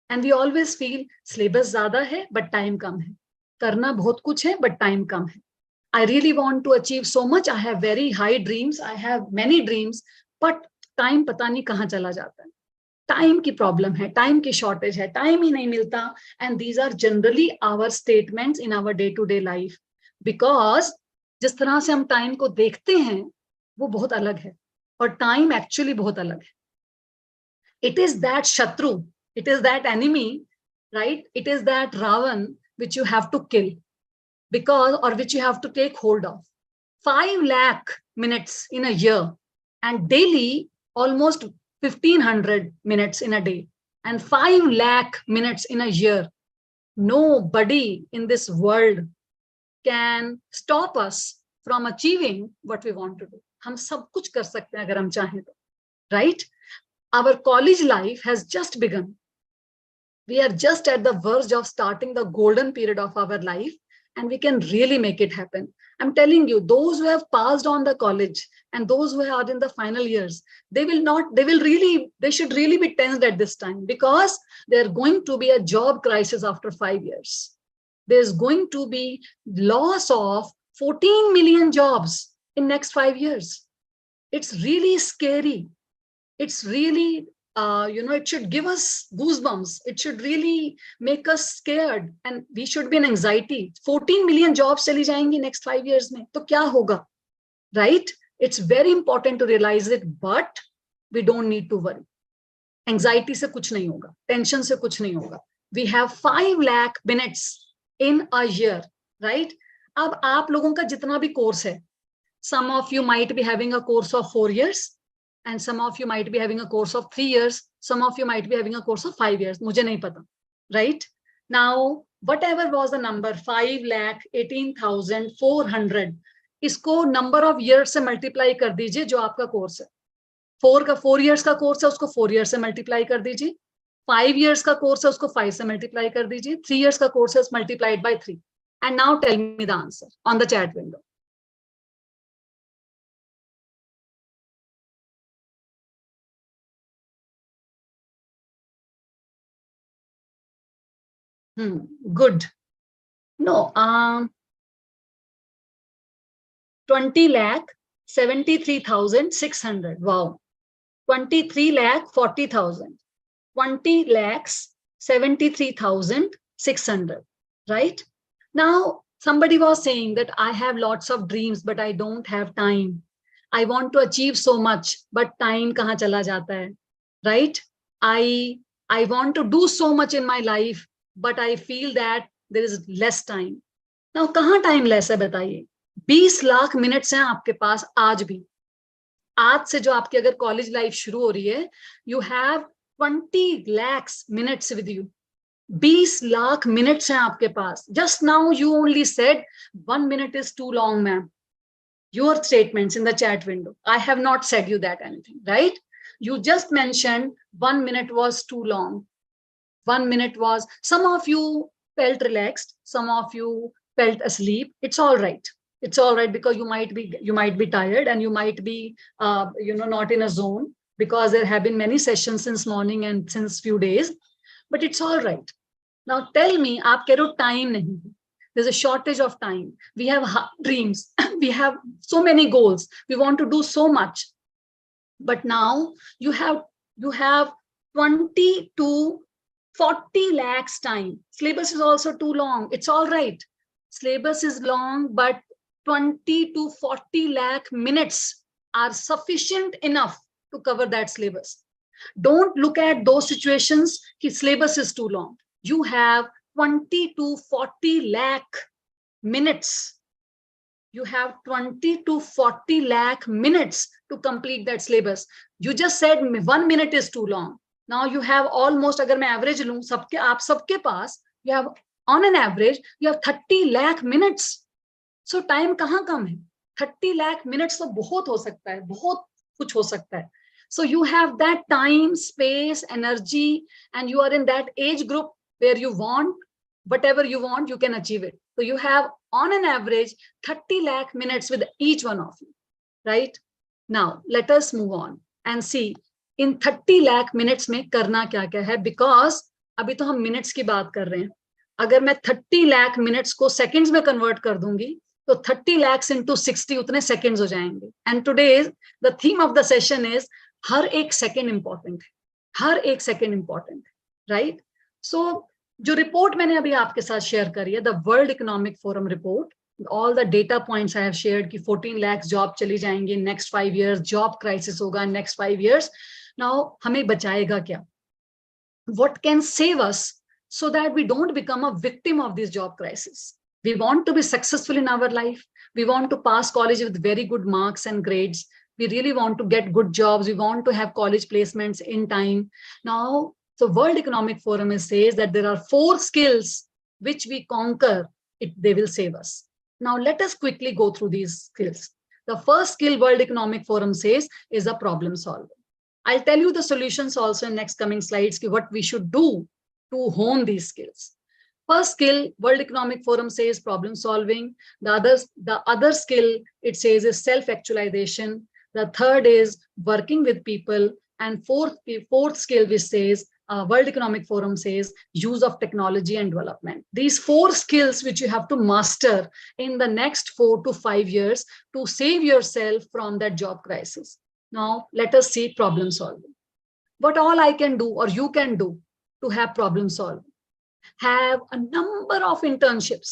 And we always feel syllabus ज़्यादा है, but time कम है. करना बहुत कुछ है, but time कम है. I really want to achieve so much. I have very high dreams. I have many dreams, but time पता नहीं कहाँ चला जाता है. टाइम की प्रॉब्लम है, टाइम की शॉर्टेज है, टाइम ही नहीं मिलता. And these are generally our statements in our day to day life. Because जिस तरह से हम टाइम को देखते हैं वो बहुत अलग है और टाइम एक्चुअली बहुत अलग है. इट इज दैट शत्रु, it is that enemy, right? It is that Ravan which you have to kill because, or which you have to take hold of. 5 lakh minutes in a year and daily almost 1,500 minutes in a day and 5 lakh minutes in a year. Nobody in this world can stop us from achieving what we want to do. हम सब कुछ कर सकते हैं अगर हम चाहें तो, right? Our college life has just begun. We are just at the verge of starting the golden period of our life, and we can really make it happen. I'm telling you, those who have passed on the college and those who are in the final years, they should really be tensed at this time, because there's going to be a job crisis after 5 years. There's going to be loss of 14 million jobs in next 5 years. It's really scary. It's really, it should give us goosebumps. It should really make us scared, and we should be in anxiety. 14 million jobs chali jayengi next 5 years mein. To kya hoga, right? It's very important to realize it, but we don't need to worry. Anxiety se kuch nahi hoga. Tension se kuch nahi hoga. We have 5 lakh minutes in a year, right? Ab aap logon ka jitna bhi course hai, some of you might be having a course of 4 years, and some of you might be having a course of 3 years. Some of you might be having a course of 5 years. Mujhe nahi pata, right? Now, whatever was the number, 5,18,400, इसको number of years से multiply कर दीजिए जो आपका course है. 4 years का course है, उसको 4 years से multiply कर दीजिए. 5 years का course है, उसको 5 से multiply कर दीजिए. 3 years का course है, multiplied by 3. And now tell me the answer on the chat window. Good. No, 20 lakh 73,600. Wow. 23 lakh 40,000. 20 lakhs 73,600. Right? Now, somebody was saying that I have lots of dreams, but I don't have time. I want to achieve so much, but time kahan chala jata hai? Right? I want to do so much in my life, but I feel that there is less time. Now, kahan time less hai bataiye? 20 lakh minutes hain aapke paas aaj bhi. आज से जो आपकी अगर college life शुरू हो रही है, you have 20 lakhs minutes with you. 20 lakh minutes hain aapke paas. Just now you only said 1 minute is too long, ma'am. Your statements in the chat window. I have not said you that anything, right? You just mentioned 1 minute was too long. 1 minute was, some of you felt relaxed, some of you felt asleep. It's all right. It's all right, because you might be tired, and you might be not in a zone, because there have been many sessions since morning and since few days, but it's all right. Now tell me, aap keh rahe ho time nahi. There's a shortage of time. We have dreams. We have so many goals. We want to do so much. But now you have 20 to 40 lakhs time. Syllabus is also too long. It's all right. Syllabus is long, but 20 to 40 lakh minutes are sufficient enough to cover that syllabus. Don't look at those situations that syllabus is too long. You have 20 to 40 lakh minutes. You have 20 to 40 lakh minutes to complete that syllabus. You just said 1 minute is too long. Now you have almost, agar main average लूं, आप सबके पास, you have on an average, you have 30 lakh minutes. So time kahan kam hai? 30 lakh minutes तो बहुत हो सकता है, बहुत कुछ हो सकता है. So you have that time, space, energy, and you are in that age group where you want, whatever you want, you can achieve it. So you have on an average 30 lakh minutes with each one of you, right? Now, let us move on and see in 30 lakh minutes में करना क्या क्या है, because अभी तो हम minutes की बात कर रहे हैं. अगर मैं 30 lakh minutes को seconds में convert कर दूंगी, तो 30 lakhs into 60 उतने seconds हो जाएंगे. And today the theme of the session is हर एक second important है, हर एक second important है, right? So जो report मैंने अभी आपके साथ share करी है, the World Economic Forum report, all the data points I have shared कि 14 lakhs job चली जाएंगी in next 5 years, job crisis होगा in next 5 years. Now हमें बचाएगा क्या? What can save us so that we don't become a victim of this job crisis? We want to be successful in our life. We want to pass college with very good marks and grades. We really want to get good jobs. We want to have college placements in time. Now, the World Economic Forum says that there are 4 skills which we conquer, they will save us. Now, let us quickly go through these skills. The first skill World Economic Forum says is a problem solver. I'll tell you the solutions also in next coming slides, what we should do to hone these skills. First skill, World Economic Forum says problem solving. The other skill it says is self-actualization. The third is working with people. And fourth skill which says World Economic Forum says use of technology and development. These 4 skills which you have to master in the next 4 to 5 years to save yourself from that job crisis. Now, let us see problem solving. What all I can do or you can do to have problem solving. Have a number of internships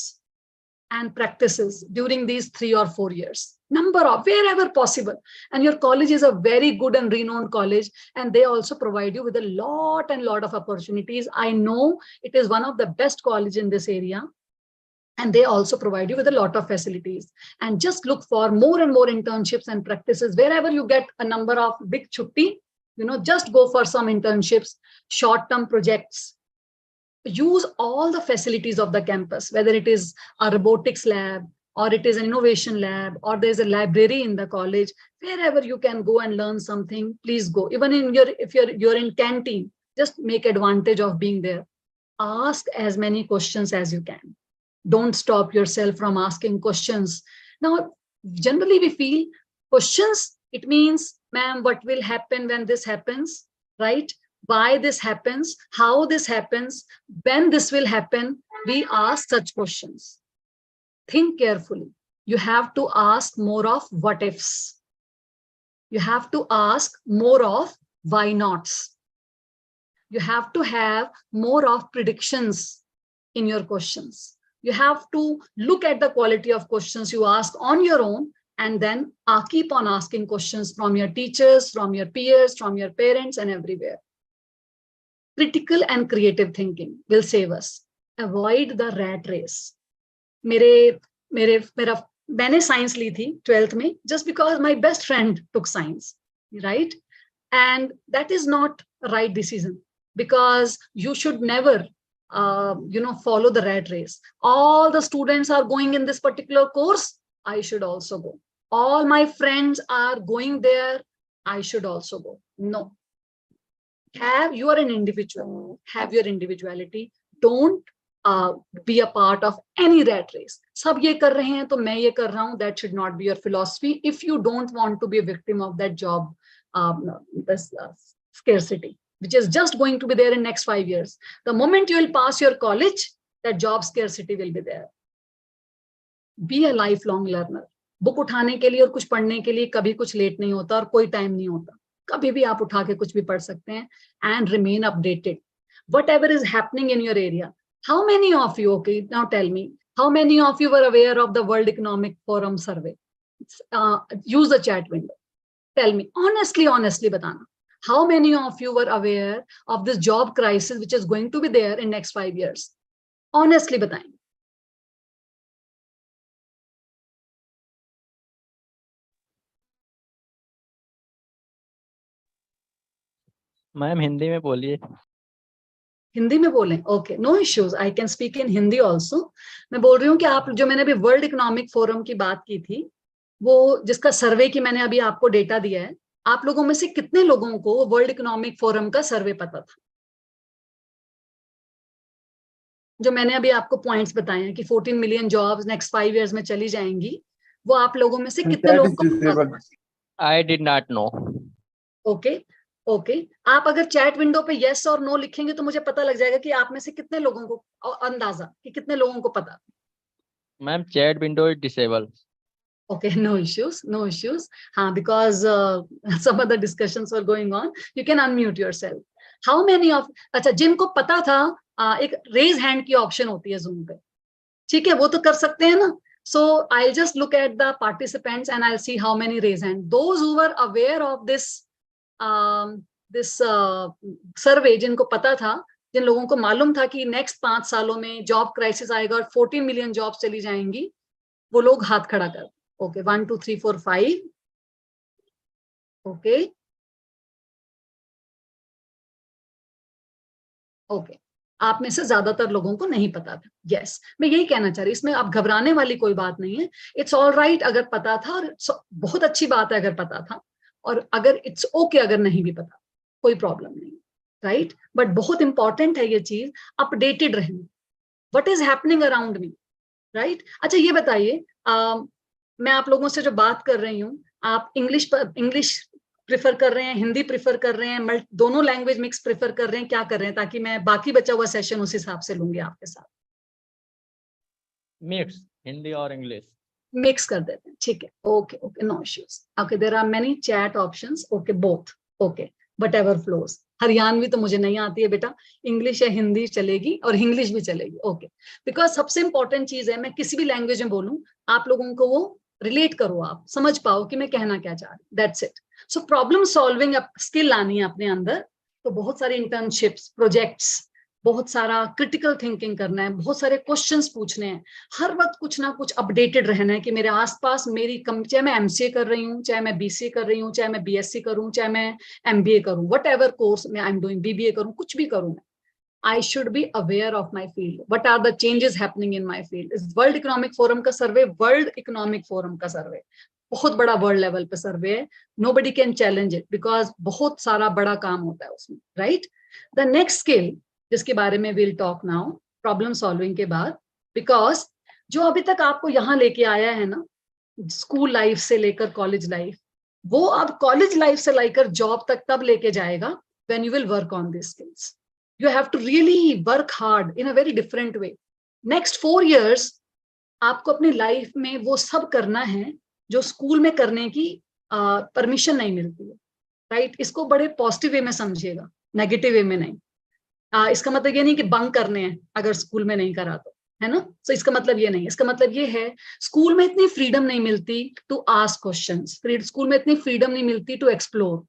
and practices during these 3 or 4 years. Number of, wherever possible. And your college is a very good and renowned college, and they also provide you with a lot of opportunities. I know it is one of the best colleges in this area, and they also provide you with a lot of facilities. And just look for more and more internships and practices. Wherever you get a number of big chutti, just go for some internships, short-term projects. Use all the facilities of the campus, whether it is a robotics lab, or it is an innovation lab, or there's a library in the college. Wherever you can go and learn something, please go. Even if you're in canteen, just make advantage of being there. Ask as many questions as you can. Don't stop yourself from asking questions. Now, generally we feel questions, it means, ma'am, what will happen when this happens, right? Why this happens, how this happens, when this will happen. We ask such questions. Think carefully. You have to ask more of what ifs. You have to ask more of why nots. You have to have more of predictions in your questions. You have to look at the quality of questions you ask on your own, and then keep on asking questions from your teachers, from your peers, from your parents, and everywhere. Critical and creative thinking will save us. Avoid the rat race. मैंने science ली थी 12th में just because my best friend took science, right? And that is not a right decision, because you should never follow the rat race. All the students are going in this particular course, I should also go. All my friends are going there, I should also go. No. You are an individual. Have your individuality. Don't be a part of any rat race. सब ये कर रहे हैं तो मैं ये कर रहा हूँ. That should not be your philosophy if you don't want to be a victim of that job scarcity, which is just going to be there in next 5 years. The moment you will pass your college, that job scarcity will be there. Be a lifelong learner. Book उठाने के लिए और कुछ पढ़ने के लिए कभी कुछ लेट नहीं होता और कोई टाइम नहीं होता. कभी भी आप उठा के कुछ भी पढ़ सकते हैं. And remain updated. Whatever is happening in your area. How many of you, okay, now tell me, how many of you were aware of the World Economic Forum survey? Use the chat window. Tell me, honestly batana. How many of you were aware of this job crisis which is going to be there in next 5 years? Honestly बताएं. Ma'am Hindi में बोलिए. हिंदी में बोलें. Okay, no issues, I can speak in Hindi also. मैं बोल रही हूँ कि आप जो मैंने अभी वर्ल्ड इकोनॉमिक फोरम की बात की थी, वो जिसका सर्वे की मैंने अभी आपको डेटा दिया है, आप लोगों में से कितने लोगों को वर्ल्ड इकोनॉमिक फोरम का सर्वे पता था? जो मैंने अभी आपको पॉइंट्स बताए हैं कि 14 मिलियन जॉब्स नेक्स्ट 5 इयर्स में चली जाएंगी, वो आप लोगों में से कितने लोगों को पता था? I did not know. Okay, आप अगर चैट विंडो पे यस और नो लिखेंगे तो मुझे पता लग जाएगा कि आप में से कितने लोगों को अंदाजा कि कितने लोगों को पता. Ma'am chat window is disable. Okay, no issues. Because some other discussions were going on. You can unmute yourself. How many of, अच्छा, जिनको पता था, एक raise hand की option होती है Zoom पे. ठीक है, वो तो कर सकते हैं ना. So I'll just look at the participants and I'll see how many raise hand. Those who were aware of this survey, जिनको पता था, जिन लोगों को मालूम था कि next 5 सालों में job crisis आएगा और 14 million jobs चली जाएंगी, वो लोग हाथ खड़ा कर. Okay, 1, 2, 3, 4, 5. Okay. Okay. आप में से ज्यादातर लोगों को नहीं पता था. Yes, मैं यही कहना चाह रही, इसमें आप घबराने वाली कोई बात नहीं है. It's all right अगर पता था, और बहुत अच्छी बात है अगर पता था, और अगर it's okay अगर नहीं भी पता, कोई प्रॉब्लम नहीं, राइट? बट बहुत इंपॉर्टेंट है ये चीज, अपडेटेड रहना. What is happening around me, right? अच्छा ये बताइए, मैं आप लोगों से जो बात कर रही हूँ, आप इंग्लिश प्रेफर कर रहे हैं, हिंदी प्रेफर कर रहे हैं, दोनों लैंग्वेज मिक्स प्रेफर कर रहे हैं, क्या कर रहे हैं, ताकि मैं बाकी बचा हुआ सेशन उस हिसाब से लूंगी आपके साथ? मिक्स हिंदी और इंग्लिश। मिक्स कर देते हैं, ठीक है, okay okay, no issues, okay, there are many chat options, okay, both, okay, whatever flows. Haryanvi तो मुझे नहीं आती है बेटा, इंग्लिश या हिंदी चलेगी, और इंग्लिश भी चलेगी, ओके, बिकॉज सबसे इंपॉर्टेंट चीज है, मैं किसी भी लैंग्वेज में बोलूं, आप लोगों को वो रिलेट करो, आप समझ पाओ कि मैं कहना क्या चाह रही हूँ, that's it. So problem solving skill लानी है अपने अंदर, तो बहुत सारे इंटर्नशिप्स, प्रोजेक्ट्स, बहुत सारा क्रिटिकल थिंकिंग करना है, बहुत सारे क्वेश्चंस पूछने हैं, हर वक्त कुछ ना कुछ अपडेटेड रहना है कि मेरे आसपास मेरी चाहे मैं एमसीए कर रही हूँ, चाहे मैं बीसीए कर रही हूँ, चाहे मैं बीएससी करूँ, चाहे मैं एमबीए करूँ, वट एवर कोर्स में आई एम डूइंग, बीबीए करूँ, कुछ भी करूँ मैं, I should be aware of my field. What are the changes happening in my field? इस वर्ल्ड इकोनॉमिक फोरम का सर्वे, वर्ल्ड इकोनॉमिक फोरम का सर्वे, बहुत बड़ा वर्ल्ड लेवल पे सर्वे है, nobody can challenge it because बहुत सारा बड़ा काम होता है उसमें, right? The next skill जिसके बारे में we'll talk now, problem solving के बाद, बिकॉज जो अभी तक आपको यहाँ लेके आया है ना, स्कूल लाइफ से लेकर कॉलेज लाइफ, वो अब कॉलेज लाइफ से लेकर जॉब तक तब लेके जाएगा when you will work on these skills. You have to really work hard in a very different way. Next 4 years आपको अपनी लाइफ में वो सब करना है जो स्कूल में करने की परमिशन नहीं मिलती है, राइट? इसको बड़े पॉजिटिव वे में समझिएगा, नेगेटिव वे में नहीं। इसका मतलब ये नहीं कि बंक करने हैं अगर स्कूल में नहीं करा तो, है ना? तो इसका मतलब ये नहीं, इसका मतलब ये है स्कूल में इतनी फ्रीडम नहीं मिलती टू आस्क क्वेश्चंस, स्कूल में इतनी फ्रीडम नहीं मिलती टू एक्सप्लोर।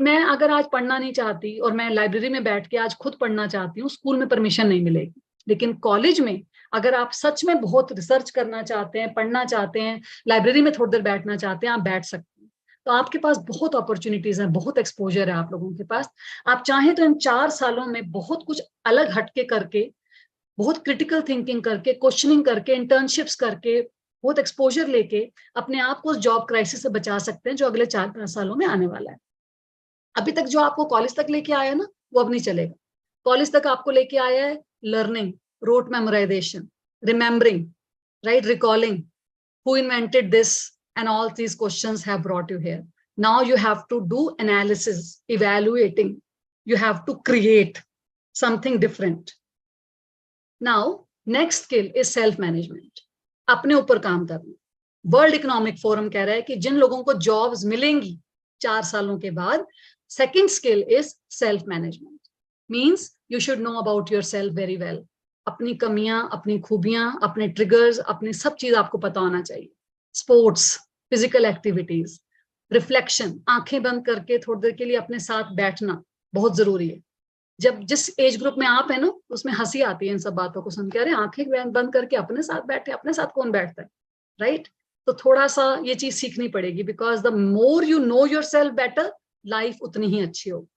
मैं अगर आज पढ़ना नहीं चाहती और मैं लाइब्रेरी में बैठ के आज खुद पढ़ना चाहती हूँ, स्कूल में परमिशन नहीं मिलेगी। लेकिन कॉलेज में अगर आप सच में बहुत रिसर्च करना चाहते हैं, पढ़ना चाहते हैं, लाइब्रेरी में थोड़ी देर बैठना चाहते हैं, आप बैठ सकते हैं। तो आपके पास बहुत अपॉर्चुनिटीज हैं, बहुत एक्सपोजर है आप लोगों के पास। आप चाहें तो इन 4 सालों में बहुत कुछ अलग हटके करके, बहुत क्रिटिकल थिंकिंग करके, क्वेश्चनिंग करके, इंटर्नशिप्स करके, बहुत एक्सपोजर लेके अपने आप को उस जॉब क्राइसिस से बचा सकते हैं जो अगले 4-5 सालों में आने वाला है। अभी तक जो आपको कॉलेज तक लेके आया ना, वो अब नहीं चलेगा। कॉलेज तक आपको लेके आया है learning, rote memorisation, remembering, right, recalling, who invented this, and all these questions have brought you here. Now you have to do analysis, evaluating, you have to create something different. Now next skill is self management, अपने ऊपर काम करना। World economic forum कह रहा है कि जिन लोगों को जॉब्स मिलेंगी 4 सालों के बाद, second skill is self management. Means you should know about yourself very well. अपनी कमियां, अपनी खूबियां, अपने ट्रिगर्स, अपनी सब चीज आपको पता होना चाहिए। स्पोर्ट्स, फिजिकल एक्टिविटीज, रिफ्लेक्शन, आंखें बंद करके थोड़ी देर के लिए अपने साथ बैठना बहुत जरूरी है। जब जिस एज ग्रुप में आप है ना, उसमें हंसी आती है इन सब बातों को सुन के, अरे आंखें बंद करके अपने साथ बैठे, अपने साथ कौन बैठता है, राइट? तो थोड़ा सा ये चीज सीखनी पड़ेगी, because the more you know yourself better, life उतनी ही अच्छी होगी,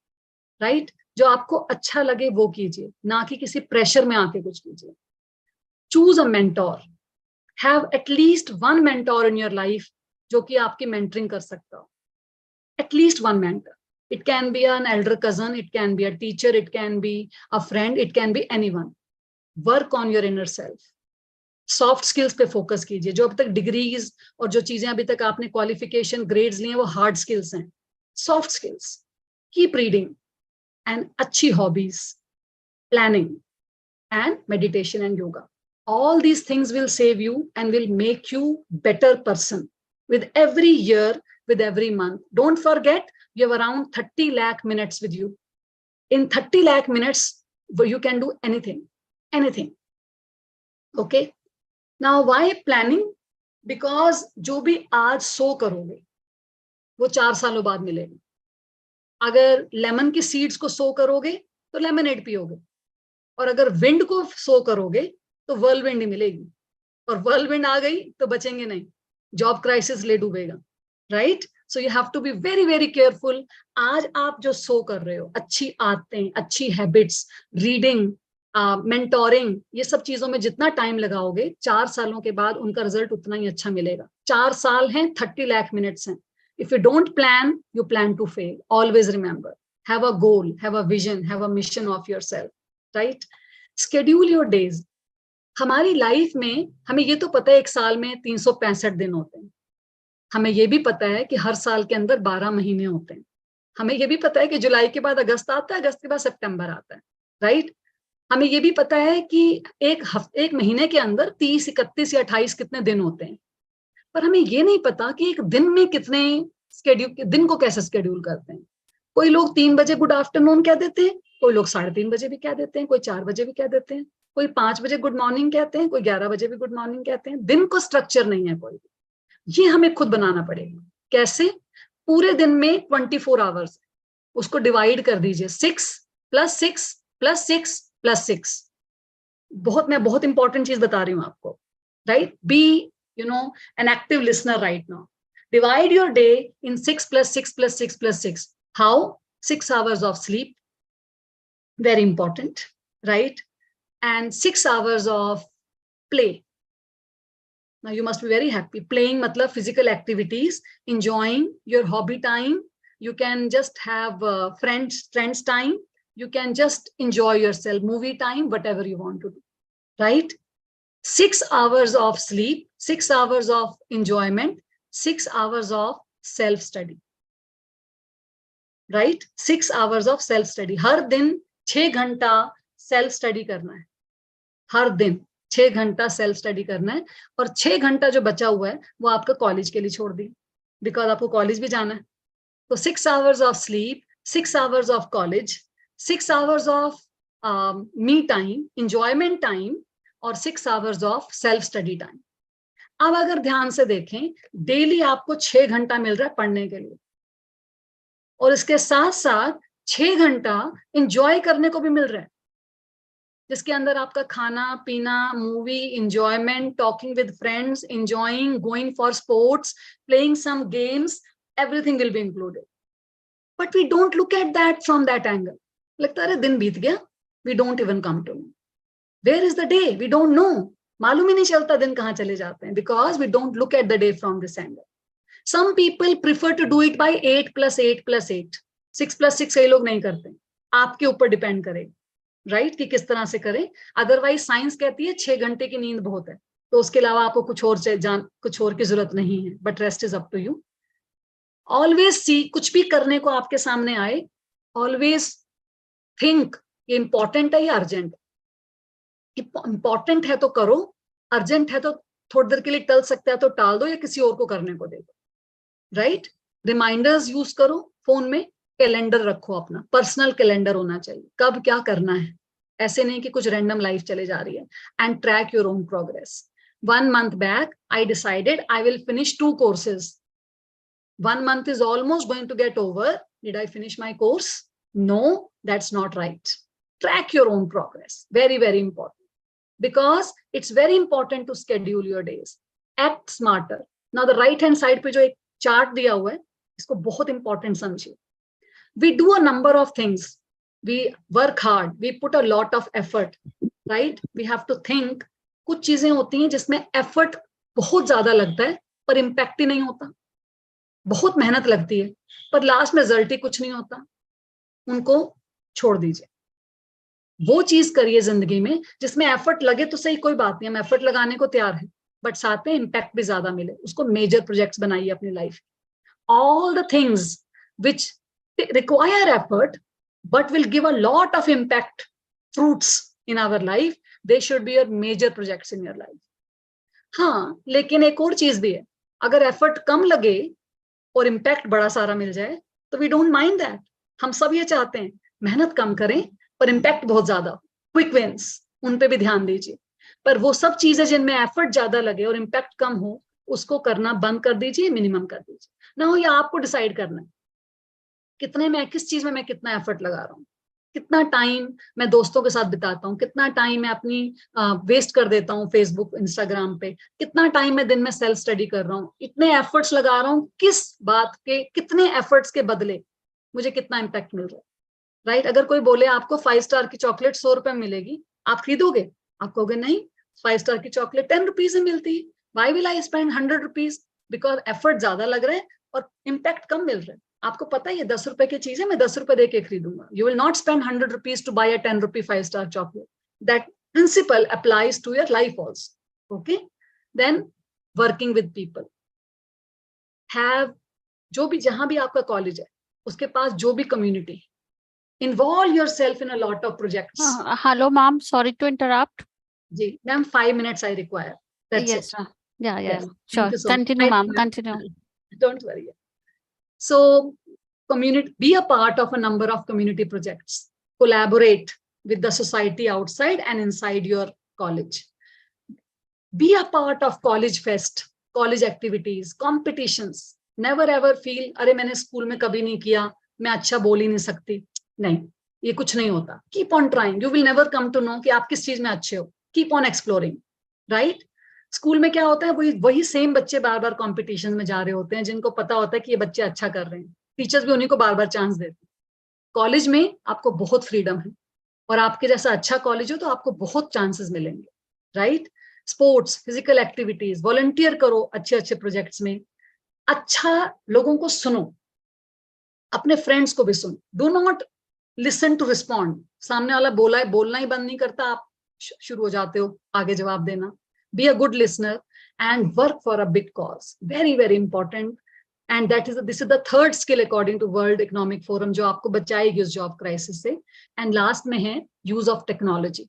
राइट? जो आपको अच्छा लगे वो कीजिए, ना कि किसी प्रेशर में आके कुछ कीजिए। Choose a mentor, have at least 1 mentor in your life जो कि आपकी मेंटरिंग कर सकता हो। At least 1 mentor, it can be an elder cousin, it can be a teacher, it can be a friend, it can be anyone. Work on your inner self. Soft skills पे focus कीजिए। जो अब तक degrees और जो चीजें अभी तक आपने क्वालिफिकेशन ग्रेड्स लिए हैं वो हार्ड स्किल्स हैं। Soft skills, keep reading, and अच्छी hobbies, planning and meditation and yoga. All these things will save you and will make you better person with every year, with every month. Don't forget, you have around 30 lakh minutes with you. In 30 lakh minutes, you can do anything, anything. Okay? Now, why planning? Because जो भी आज सो करोगे, वो 4 सालों बाद मिलेगा। अगर lemon की सीड्स को सो करोगे, तो लेमनेड पियोगे। और अगर विंड को सो करोगे, तो वर्लविंड ही मिलेगी। और वर्लविंड आ गई तो बचेंगे नहीं, जॉब क्राइसिस ले डूबेगा, right? So you have to be very very careful. आज आप जो सो कर रहे हो, अच्छी आदतें, अच्छी हैबिट्स, रीडिंग, मेंटोरिंग, ये सब चीजों में जितना टाइम लगाओगे, 4 सालों के बाद उनका रिजल्ट उतना ही अच्छा मिलेगा। 4 साल हैं, 30 लाख मिनट्स हैं। If you don't plan, you plan to fail. Always remember, have a goal, have a vision, have a mission of yourself, right? Schedule your days. हमारी लाइफ में हमें ये तो पता है एक साल में 365 दिन होते हैं, हमें ये भी पता है कि हर साल के अंदर 12 महीने होते हैं, हमें ये भी पता है कि जुलाई के बाद अगस्त आता है, अगस्त के बाद सितंबर आता है, राइट। हमें ये भी पता है कि एक महीने के अंदर 30, 31 या 28 कितने दिन होते हैं, पर हमें ये नहीं पता कि एक दिन में कितने स्केड्यूल, दिन को कैसे स्केड्यूल करते हैं। कोई लोग 3 बजे गुड आफ्टरनून कह देते हैं, कोई लोग 3:30 बजे भी कह देते हैं, कोई 4 बजे भी कह देते हैं, कोई 5 बजे गुड मॉर्निंग कहते हैं, कोई 11 बजे भी गुड मॉर्निंग कहते हैं। दिन को स्ट्रक्चर नहीं है कोई, ये हमें खुद बनाना पड़ेगा। कैसे? पूरे दिन में 24 आवर्स, उसको डिवाइड कर दीजिए 6 + 6 + 6 + 6। मैं बहुत इंपॉर्टेंट चीज बता रही हूँ आपको, right. Be an active listener right now. Divide your day in 6 + 6 + 6 + 6. How? 6 hours of sleep, very important, right? And 6 hours of play. Now you must be very happy. Playing matlab physical activities, enjoying your hobby time. You can just have friends time. You can just enjoy yourself, movie time, whatever you want to do, right? 6 hours of sleep, 6 hours of enjoyment, 6 hours of self-study, right? 6 hours of self-study. हर दिन 6 घंटा self-study करना है, हर दिन 6 घंटा self-study करना है, और 6 घंटा जो बचा हुआ है वो आपका कॉलेज के लिए छोड़ दी, बिकॉज आपको कॉलेज भी जाना है। तो 6 hours of sleep, 6 hours of college, 6 hours of me time, enjoyment time, और 6 hours of self study time. अब अगर ध्यान से देखें, डेली आपको 6 घंटा मिल रहा है पढ़ने के लिए, और इसके साथ साथ 6 घंटा एंजॉय करने को भी मिल रहा है, जिसके अंदर आपका खाना पीना, movie, enjoyment, talking with friends, enjoying, going for sports, playing some games, everything will be included. But we don't look at that from that angle. लगता है दिन बीत गया, we don't even come to know where is the day, we don't know, मालूम ही नहीं चलता दिन कहाँ चले जाते हैं, because we don't look at the day from this angle. Some people prefer to do it by 8 + 8 + 8, 6 + 6 कई लोग नहीं करते, आपके ऊपर डिपेंड करेगा, राइट, कि किस तरह से करें। अदरवाइज साइंस कहती है 6 घंटे की नींद बहुत है, तो उसके अलावा आपको कुछ और की जरूरत नहीं है, but rest is up to you. Always see, कुछ भी करने को आपके सामने आए, ऑलवेज थिंक ये इंपॉर्टेंट है या अर्जेंट। इंपॉर्टेंट है तो करो, अर्जेंट है तो थोड़ी देर के लिए टल सकता है तो टाल दो या किसी और को करने को दे दो, राइट। रिमाइंडर्स यूज करो, फोन में कैलेंडर रखो, अपना पर्सनल कैलेंडर होना चाहिए, कब क्या करना है, ऐसे नहीं कि कुछ रैंडम लाइफ चले जा रही है। And track your own progress. 1 month back I decided I will finish 2 courses. 1 month is almost going to get over. Did I finish my course? No, that's not right. Track your own progress, very very important, because it's very important to schedule your days. Act smarter. Now the right hand side पे जो एक chart दिया हुआ है, इसको बहुत important समझिए। We do a number of things, we work hard, we put a lot of effort, right? We have to think, कुछ चीजें होती हैं जिसमें एफर्ट बहुत ज्यादा लगता है पर इम्पैक्ट ही नहीं होता, बहुत मेहनत लगती है पर लास्ट में रिजल्ट ही कुछ नहीं होता, उनको छोड़ दीजिए। वो चीज करिए जिंदगी में जिसमें एफर्ट लगे तो सही, कोई बात नहीं, हम एफर्ट लगाने को तैयार हैं, बट साथ में इम्पैक्ट भी ज्यादा मिले, उसको मेजर प्रोजेक्ट्स बनाइए अपनी life. All the things which require effort but will give a lot of impact fruits in our life, they should be your major projects in your life. हाँ, लेकिन एक और चीज भी है, अगर एफर्ट कम लगे और इम्पैक्ट बड़ा सारा मिल जाए तो वी डोंट माइंड दैट। हम सब ये चाहते हैं मेहनत कम करें पर इम्पैक्ट बहुत ज्यादा, क्विक विंस, उन पे भी ध्यान दीजिए। पर वो सब चीजें जिनमें एफर्ट ज्यादा लगे और इम्पैक्ट कम हो, उसको करना बंद कर दीजिए, मिनिमम कर दीजिए। ना हो या आपको डिसाइड करना है कितने में, किस चीज में मैं कितना एफर्ट लगा रहा हूँ, कितना टाइम मैं दोस्तों के साथ बिताता हूँ, कितना टाइम मैं अपनी वेस्ट कर देता हूँ फेसबुक इंस्टाग्राम पे, कितना टाइम मैं दिन में सेल्फ स्टडी कर रहा हूँ, इतने एफर्ट्स लगा रहा हूँ, किस बात के, कितने एफर्ट्स के बदले मुझे कितना इम्पैक्ट मिल रहा है, राइट। अगर कोई बोले आपको 5 स्टार की चॉकलेट 100 रुपए में मिलेगी, आप खरीदोगे? आप कहोगे नहीं, 5 स्टार की चॉकलेट 10 रुपीज में मिलती है, why will I spend 100 rupees, because effort ज्यादा लग रहा है और इम्पैक्ट कम मिल रहा है। आपको पता है ये 10 रुपए की चीज है, मैं 10 रुपए दे के खरीदूंगा। You will not spend 100 rupees to buy a 10 rupee 5 star chocolate, that principle applies to your life also. Okay, then working with people. Have जो भी जहां भी आपका कॉलेज है उसके पास जो भी community, involve yourself in a lot of projects. Hello, ma'am. Sorry to interrupt. जी ma'am 5 minutes I require. That's Yes, it. ma'am. Yeah, yeah. Yes. Sure. Thank you so Continue, much. ma'am. Continue. Don't worry. So community, be a part of a number of community projects. Collaborate with the society outside and inside your college. Be a part of college fest, college activities, competitions. Never ever feel, अरे मैंने school में कभी नहीं किया, मैं अच्छा बोल ही नहीं सकती. नहीं, ये कुछ नहीं होता. Keep on trying. You will never come to know कि आप किस चीज में अच्छे हो. Keep on exploring, right? School में क्या होता है, वही सेम बच्चे बार बार कॉम्पिटिशन में जा रहे होते हैं जिनको पता होता है कि ये बच्चे अच्छा कर रहे हैं. टीचर्स भी उन्हीं को बार बार चांस देते हैं. कॉलेज में आपको बहुत फ्रीडम है और आपके जैसा अच्छा कॉलेज हो तो आपको बहुत चांसेस मिलेंगे, right? Sports, physical activities, volunteer करो अच्छे अच्छे प्रोजेक्ट्स में. अच्छा लोगों को सुनो, अपने फ्रेंड्स को भी सुनो. Do not listen to respond. सामने वाला बोला है, बोलना ही बंद नहीं करता, आप शुरू हो जाते हो आगे जवाब देना. Be a good listener and work for a big cause. Very, very important. And this is the third skill according to World Economic Forum जो आपको बचाएगी उस job crisis से. And last में है use of technology.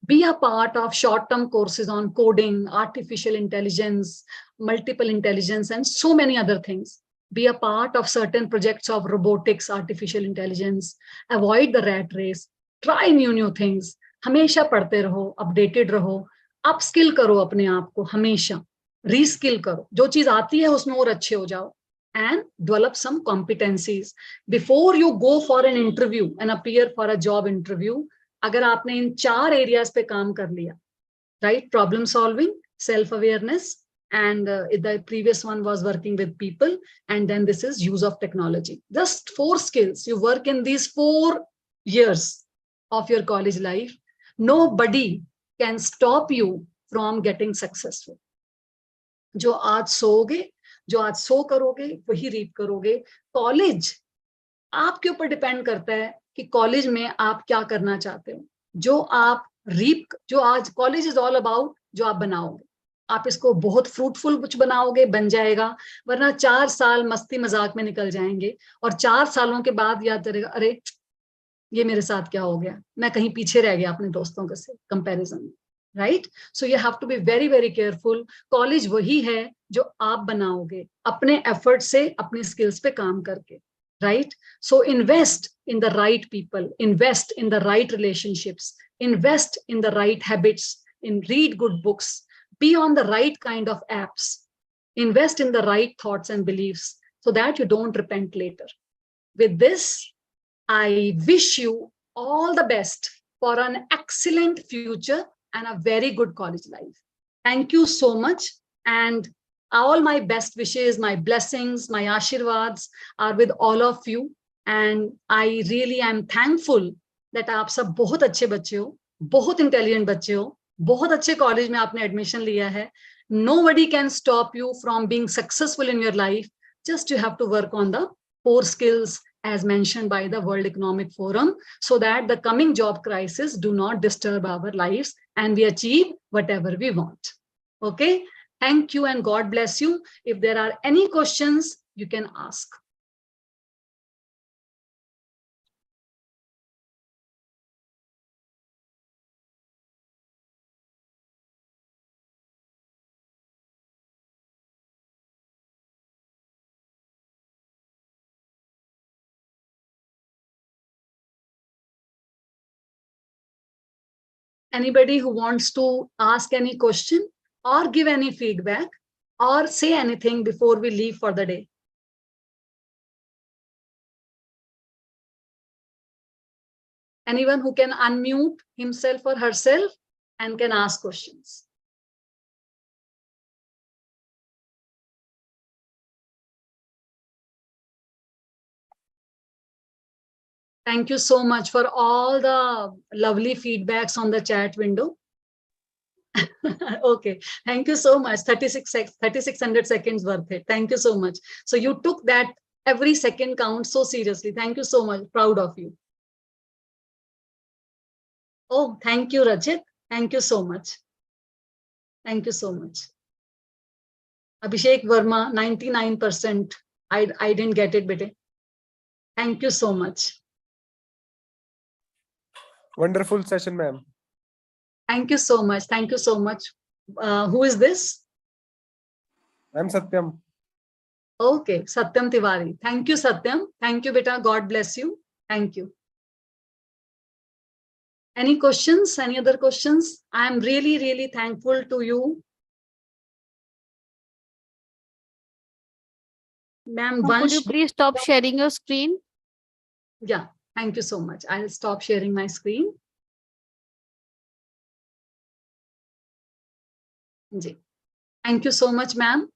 Be a part of short-term courses on coding, artificial intelligence, multiple intelligence, and so many other things. Be a part of certain projects of robotics, artificial intelligence. Avoid the rat race. Try new things. हमेशा पढ़ते रहो, updated रहो. Upskill करो अपने आप को, हमेशा reskill करो. जो चीज आती है उसमें और अच्छे हो जाओ. And develop some competencies before you go for an interview and appear for a job interview. अगर आपने इन 4 एरियाज पे काम कर लिया, right? Problem solving, self awareness, and the previous one was working with people, and then this is use of technology. Just 4 skills. You work in these 4 years of your college life. Nobody can stop you from getting successful. जो आज सोओगे, जो आज सो करोगे वही reap करोगे. College आपके ऊपर depend करता है कि कॉलेज में आप क्या करना चाहते हो. जो आप रीप, जो आज कॉलेज इज ऑल अबाउट जो आप बनाओगे, आप इसको बहुत फ्रूटफुल कुछ बनाओगे, बन जाएगा. वरना 4 साल मस्ती मजाक में निकल जाएंगे और 4 सालों के बाद याद करेगा, अरे ये मेरे साथ क्या हो गया, मैं कहीं पीछे रह गया अपने दोस्तों के से कंपैरिजन में, right? So you have to be very very careful. College वही है जो आप बनाओगे अपने एफर्ट से, अपने स्किल्स पे काम करके, right? So invest in the right people, invest in the right relationships, invest in the right habits, in read good books, be on the right kind of apps, invest in the right thoughts and beliefs so that you don't repent later. With this, I wish you all the best for an excellent future and a very good college life. Thank you so much. And all my best wishes, my blessings, my ashirwads are with all of you. And I really am thankful that आप सब बहुत अच्छे बच्चे हो, बहुत intelligent बच्चे हो, बहुत अच्छे कॉलेज में आपने एडमिशन लिया है. Nobody can stop you from being successful in your life. Just you have to work on the 4 skills as mentioned by the World Economic Forum so that the coming job crisis do not disturb our lives and we achieve whatever we want. Okay? Thank you and God bless you. If there are any questions, you can ask. Anybody who wants to ask any question or give any feedback or say anything before we leave for the day? Anyone who can unmute himself or herself and can ask questions? Thank you so much for all the lovely feedbacks on the chat window. Okay, thank you so much. 3600 seconds worth it. Thank you so much. So you took that every second count so seriously. Thank you so much. Proud of you. Oh, thank you, Rajit. Thank you so much. Thank you so much. Abhishek Verma, 99%. I didn't get it, bete. Thank you so much. Wonderful session, ma'am. Thank you so much. Thank you so much. Who is this? I'm Satyam. Okay, Satyam Tiwari. Thank you, Satyam. Thank you, beta. God bless you. Thank you. Any questions? Any other questions? I am really, really thankful to you. Ma'am, Could you Vansh. please stop sharing your screen? Yeah, thank you so much. I'll stop sharing my screen. Ji. Thank you so much, ma'am.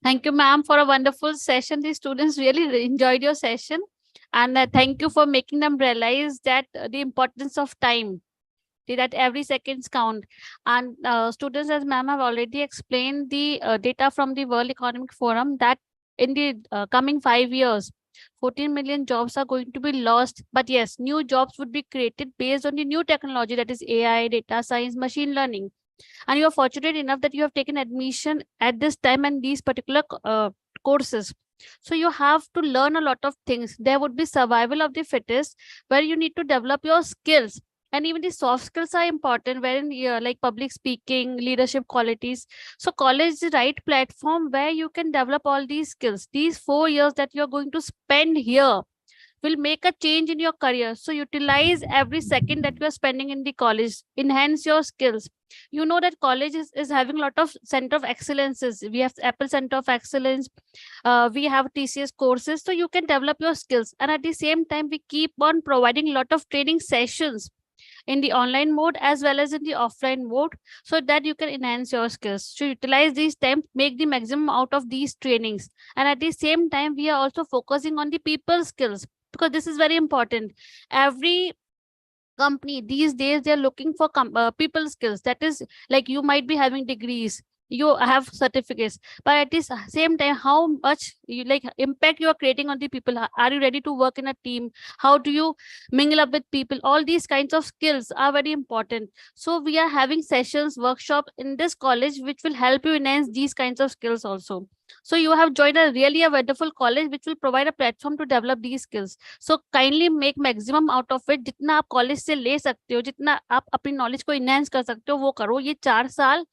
Thank you, ma'am, for a wonderful session. The students really enjoyed your session. And thank you for making them realize that the importance of time, that every seconds count. And students, as ma'am have already explained the data from the World Economic Forum, that in the coming 5 years, 14 million jobs are going to be lost. But yes, new jobs would be created based on the new technology, that is AI, data science, machine learning. And you are fortunate enough that you have taken admission at this time and these particular courses. So you have to learn a lot of things. There would be survival of the fittest, where you need to develop your skills, and even the soft skills are important, wherein like public speaking, leadership qualities. So college is the right platform where you can develop all these skills. These 4 years that you're going to spend here will make a change in your career. So utilize every second that you are spending in the college, enhance your skills. You know that college is having a lot of center of excellences. We have Apple Center of Excellence, we have TCS courses, so you can develop your skills. And at the same time, we keep on providing a lot of training sessions in the online mode as well as in the offline mode, so that you can enhance your skills. So utilize these time, make the maximum out of these trainings. And at the same time, we are also focusing on the people skills, because this is very important. Every company these days, they're looking for people skills. That is, like, you might be having degrees, you have certificates, but at the same time, how much you like impact you are creating on the people. Are you ready to work in a team? How do you mingle up with people? All these kinds of skills are very important. So we are having sessions, workshop in this college which will help you enhance these kinds of skills also. So you have joined a really a wonderful college which will provide a platform to develop these skills. So kindly make maximum out of it. जितना आप college से ले सकते हो, जितना आप अपनी knowledge को इनहेंस कर सकते हो, वो करो. ये 4 साल,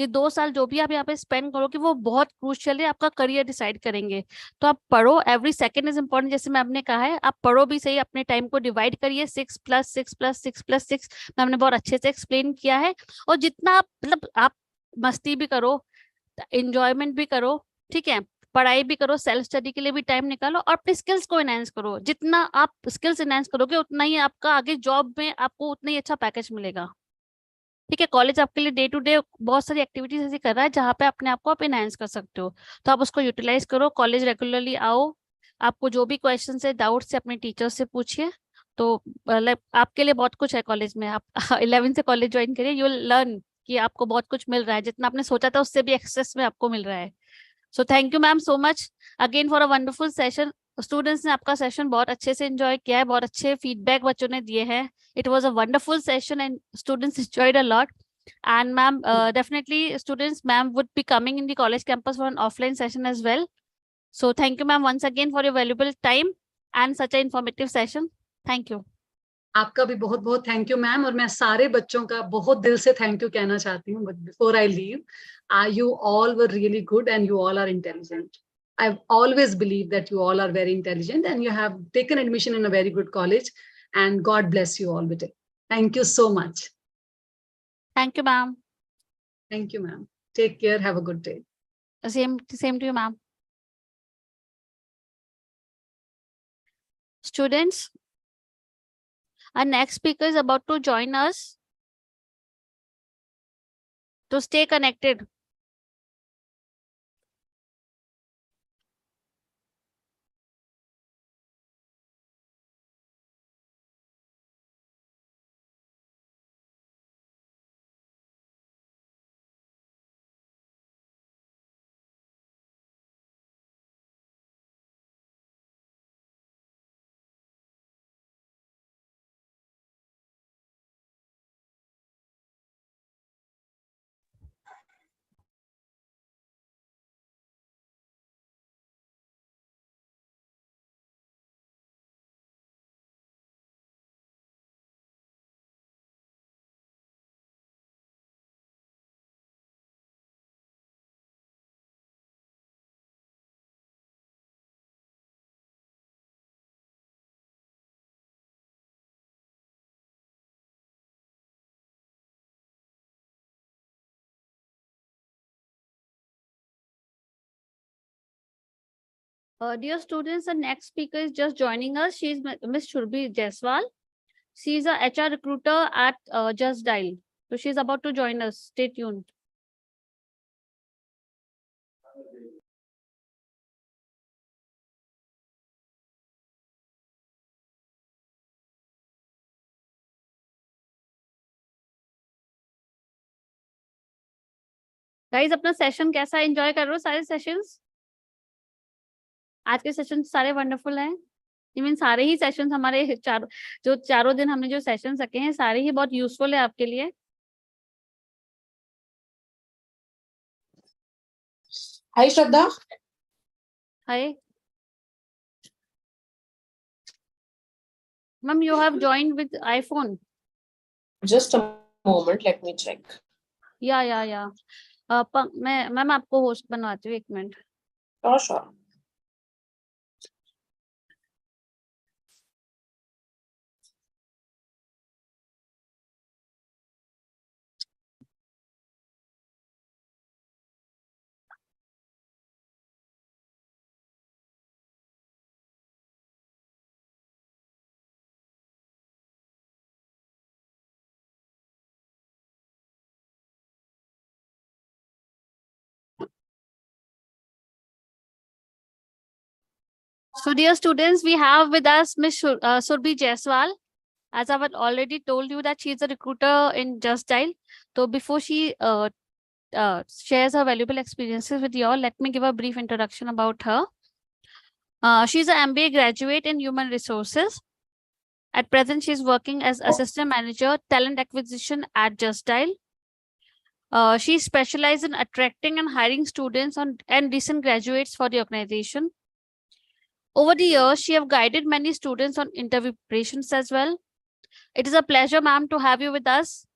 ये 2 साल जो भी आप यहाँ पे स्पेंड करोगे, वो बहुत क्रूशियल है, आपका करियर डिसाइड करेंगे. तो आप पढ़ो, एवरी सेकंड इज इंपॉर्टेंट. जैसे मैम ने कहा है, आप पढ़ो भी सही, अपने टाइम को डिवाइड करिए. 6+6+6+6 मैम ने बहुत अच्छे से एक्सप्लेन किया है. और जितना आप मतलब आप मस्ती भी करो, इंजॉयमेंट भी करो, ठीक है, पढ़ाई भी करो, सेल्फ स्टडी के लिए भी टाइम निकालो, और अपने स्किल्स को एनहांस करो. जितना आप स्किल्स एनहांस करोगे, उतना ही आपका आगे जॉब में आपको उतना ही अच्छा पैकेज मिलेगा. ठीक है, कॉलेज आपके लिए डे टू डे बहुत सारी एक्टिविटीज ऐसी कर रहा है जहाँ पे अपने आप को आप एनहांस कर सकते हो. तो आप उसको यूटिलाइज करो, कॉलेज रेगुलरली आओ. आपको जो भी क्वेश्चन है, डाउट से अपने टीचर से पूछिए. तो मतलब आपके लिए बहुत कुछ है कॉलेज में. आप 11 से कॉलेज ज्वाइन करिए, यू विल लर्न कि आपको बहुत कुछ मिल रहा है. जितना आपने सोचा था उससे भी एक्सेस में आपको मिल रहा है. So thank you ma'am so much again for a wonderful session. Students ने आपका सेशन बहुत अच्छे से एंजॉय किया है, बहुत अच्छे फीडबैक बच्चों ने दिए हैं. It was a wonderful session and students enjoyed a lot. And ma'am, definitely students, ma'am would be coming in the college campus for an offline session as well. So thank you ma'am once again for your valuable time and such an informative session. Thank you. आपका भी बहुत बहुत thank you ma'am. और मैं सारे बच्चों का बहुत दिल से थैंक यू कहना चाहती हूँ. But before I leave, you all were really good and you all are intelligent. I've always believed that you all are very intelligent and you have taken admission in a very good college, and God bless you all with it. Thank you so much. Thank you ma'am. Thank you ma'am. Take care. Have a good day. Same to you ma'am. Students, our next speaker is about to join us. To stay connected. Dear students, the next speaker is just joining us. She is Miss Shurbi Jaiswal. She is a HR recruiter at Just Dial. So she's about to join us. Stay tuned. Guys अपना session कैसा enjoy कर रहे हो? सारे sessions आज के session सारे wonderful हैं। इवन सारे ही सेशंस हमारे चारों दिन हमने जो सेशन रखे हैं सारे ही बहुत यूजफुल है आपके लिए। Hi Shraddha. Hi ma'am, you have joined with iPhone? Just a moment, let me check. या मैं मैम आपको होस्ट बनवाती हूँ, 1 minute. Sure. So dear students, we have with us Miss Surbi Jaiswal. As I had already told you that she is a recruiter in Just Dial. So before she shares her valuable experiences with you all, let me give a brief introduction about her. She's an MBA graduate in Human Resources. At present, she's working as Assistant Manager, Talent Acquisition at Just Dial. She specializes in attracting and hiring students and recent graduates for the organization. Over the years, she have guided many students on interview preparations as well. It is a pleasure, ma'am, to have you with us.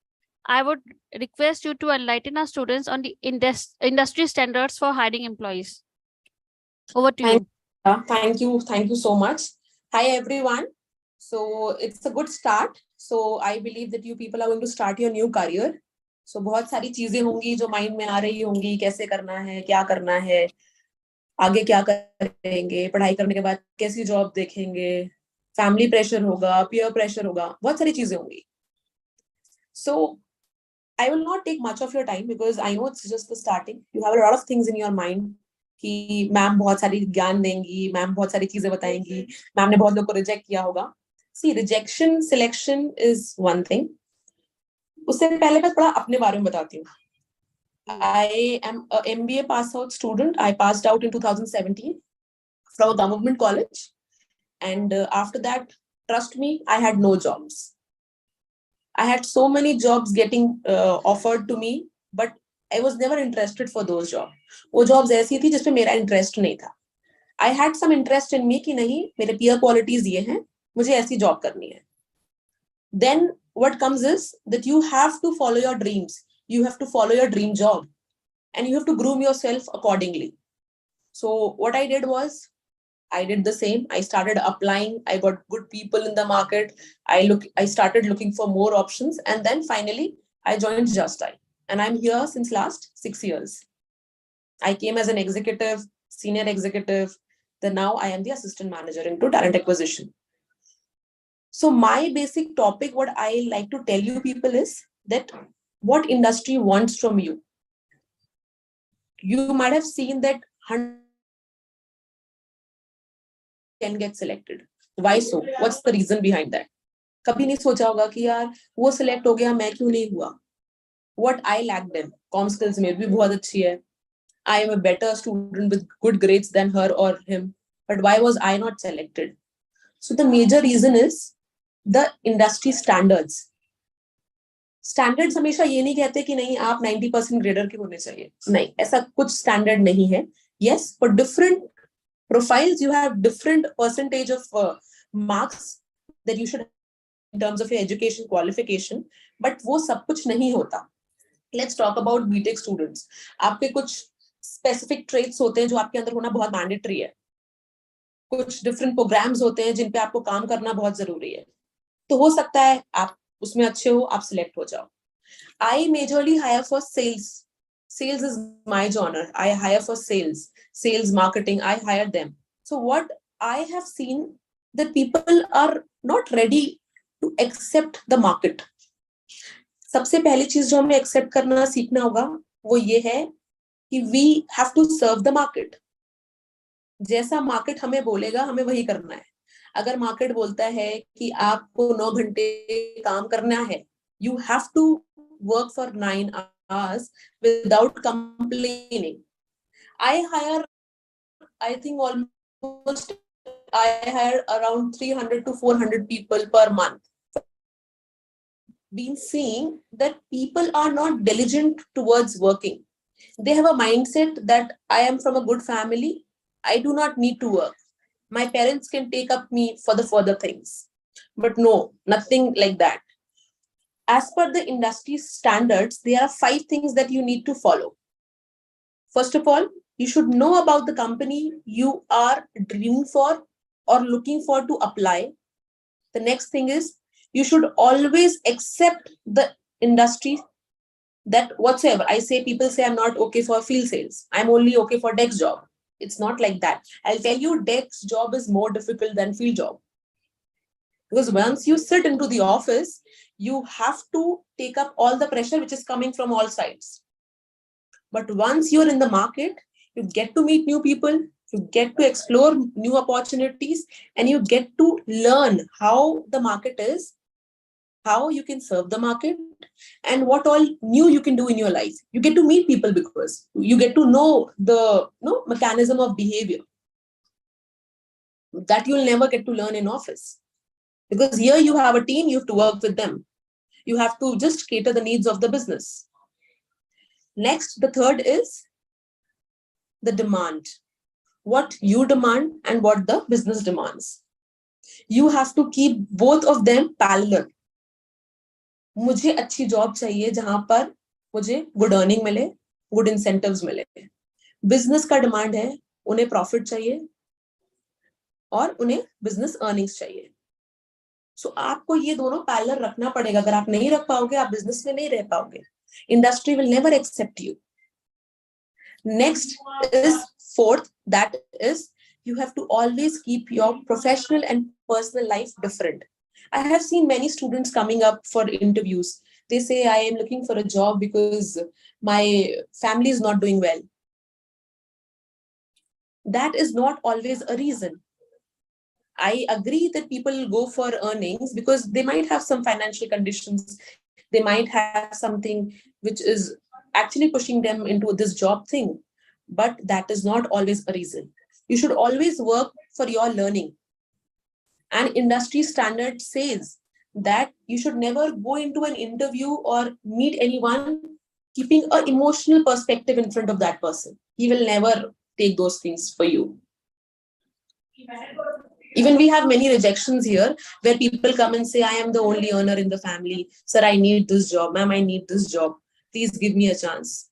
I would request you to enlighten our students on the industry standards for hiring employees. Over to you. Thank you so much. Hi everyone. So it's a good start. So I believe that you people are going to start your new career. So बहुत सारी चीजें होंगी जो mind में आ रही होंगी, कैसे करना है, क्या करना है, आगे क्या करेंगे, पढ़ाई करने के बाद कैसी जॉब देखेंगे, फैमिली प्रेशर होगा, पीयर प्रेशर होगा, बहुत सारी चीजें होंगी. So I will not take much of your time because I know it's just the starting. You have a lot of things in your mind कि मैम बहुत सारी ज्ञान देंगी, मैम बहुत सारी चीजें बताएंगी, मैम ने बहुत लोग को रिजेक्ट किया होगा. See, rejection, selection is one thing. उससे पहले मैं थोड़ा अपने बारे में बताती हूँ. I am a MBA pass out student. I passed out in 2017 from a government college. And after that, trust me, I had no jobs. I had so many jobs getting offered to me, but I was never interested for those jobs. वो jobs ऐसी थी जिसपे मेरा interest नहीं था. I had some interest in me कि नहीं, मेरे peer qualities ये हैं, मुझे ऐसी job करनी है. Then what comes is that you have to follow your dreams. You have to follow your dream job and you have to groom yourself accordingly. So what I did was, I did the same. I started applying. I got good people in the market. I started looking for more options. And then finally, I joined Just Dial. And I'm here since last 6 years. I came as an executive, senior executive. Then now I am the assistant manager into talent acquisition. So my basic topic, what I like to tell you people is that what industry wants from you. You might have seen that 100 can get selected. Why so? What's the reason behind that? कभी नहीं सोचा होगा कि यार वो select हो गया, मैं क्यों नहीं हुआ? What I lacked in, com skills में भी बहुत अच्छी है. I am a better student with good grades than her or him. But why was I not selected? So the major reason is the industry standards. Standards हमेशा ये नहीं कहते कि नहीं आप 90% grader के होने चाहिए. नहीं, ऐसा कुछ standard नहीं है. Yes, for different profiles, you have different percentage of marks that you should have in terms of your education qualification, but वो सब कुछ नहीं होता. Let's talk about BTech students. आपके कुछ specific traits होते हैं जो आपके अंदर होना बहुत mandatory है. कुछ different programs होते हैं जिन पे आपको काम करना बहुत जरूरी है. तो हो सकता है आप उसमें अच्छे हो, आप select हो जाओ. I majorly hire for sales. Sales is my genre. I hire for sales, marketing. I hire them. So what I have seen that people are not ready to accept the market. सबसे पहली चीज जो हमें accept करना सीखना होगा वो ये है कि we have to serve the market. जैसा मार्केट हमें बोलेगा हमें वही करना है. अगर मार्केट बोलता है कि आपको 9 घंटे काम करना है, you have to work for 9 hours without complaining. I think almost I hire around 300 to 400 people per month. Been seeing that people are not diligent towards working. They have a mindset that I am from a good family. I do not need to work. My parents can take up me for the further things. But no, nothing like that. As per the industry standards, there are 5 things that you need to follow. First of all, you should know about the company you are dreaming for or looking for to apply. The next thing is you should always accept the industry that whatsoever. I say, people say I'm not okay for field sales. I'm only okay for desk job. It's not like that. I'll tell you, desk job is more difficult than field job. Because once you sit into the office, you have to take up all the pressure which is coming from all sides. But once you're in the market, you get to meet new people, you get to explore new opportunities, and you get to learn how the market is, how you can serve the market, and what all new you can do in your life. You get to meet people because you get to know the mechanism of behavior that you'll never get to learn in office. Because here you have a team, you have to work with them. You have to just cater the needs of the business. Next, the third is the demand. What you demand and what the business demands. You have to keep both of them parallel. मुझे अच्छी job चाहिए जहां पर मुझे good earning मिले, good incentives मिले. Business का demand है, उन्हें प्रॉफिट चाहिए और उन्हें बिजनेस अर्निंग्स चाहिए. सो आपको ये दोनों पैरेलल रखना पड़ेगा. अगर आप नहीं रख पाओगे, आप बिजनेस में नहीं रह पाओगे. Industry will never accept you. Next is fourth, that is you have to always keep your professional and personal life different. I have seen many students coming up for interviews. They say, I am looking for a job because my family is not doing well. That is not always a reason. I agree that people go for earnings because they might have some financial conditions. They might have something which is actually pushing them into this job thing. But that is not always a reason. You should always work for your learning. And industry standard says that you should never go into an interview or meet anyone keeping an emotional perspective in front of that person. He will never take those things for you. Even we have many rejections here where people come and say, I am the only earner in the family. Sir, I need this job. Ma'am, I need this job. Please give me a chance.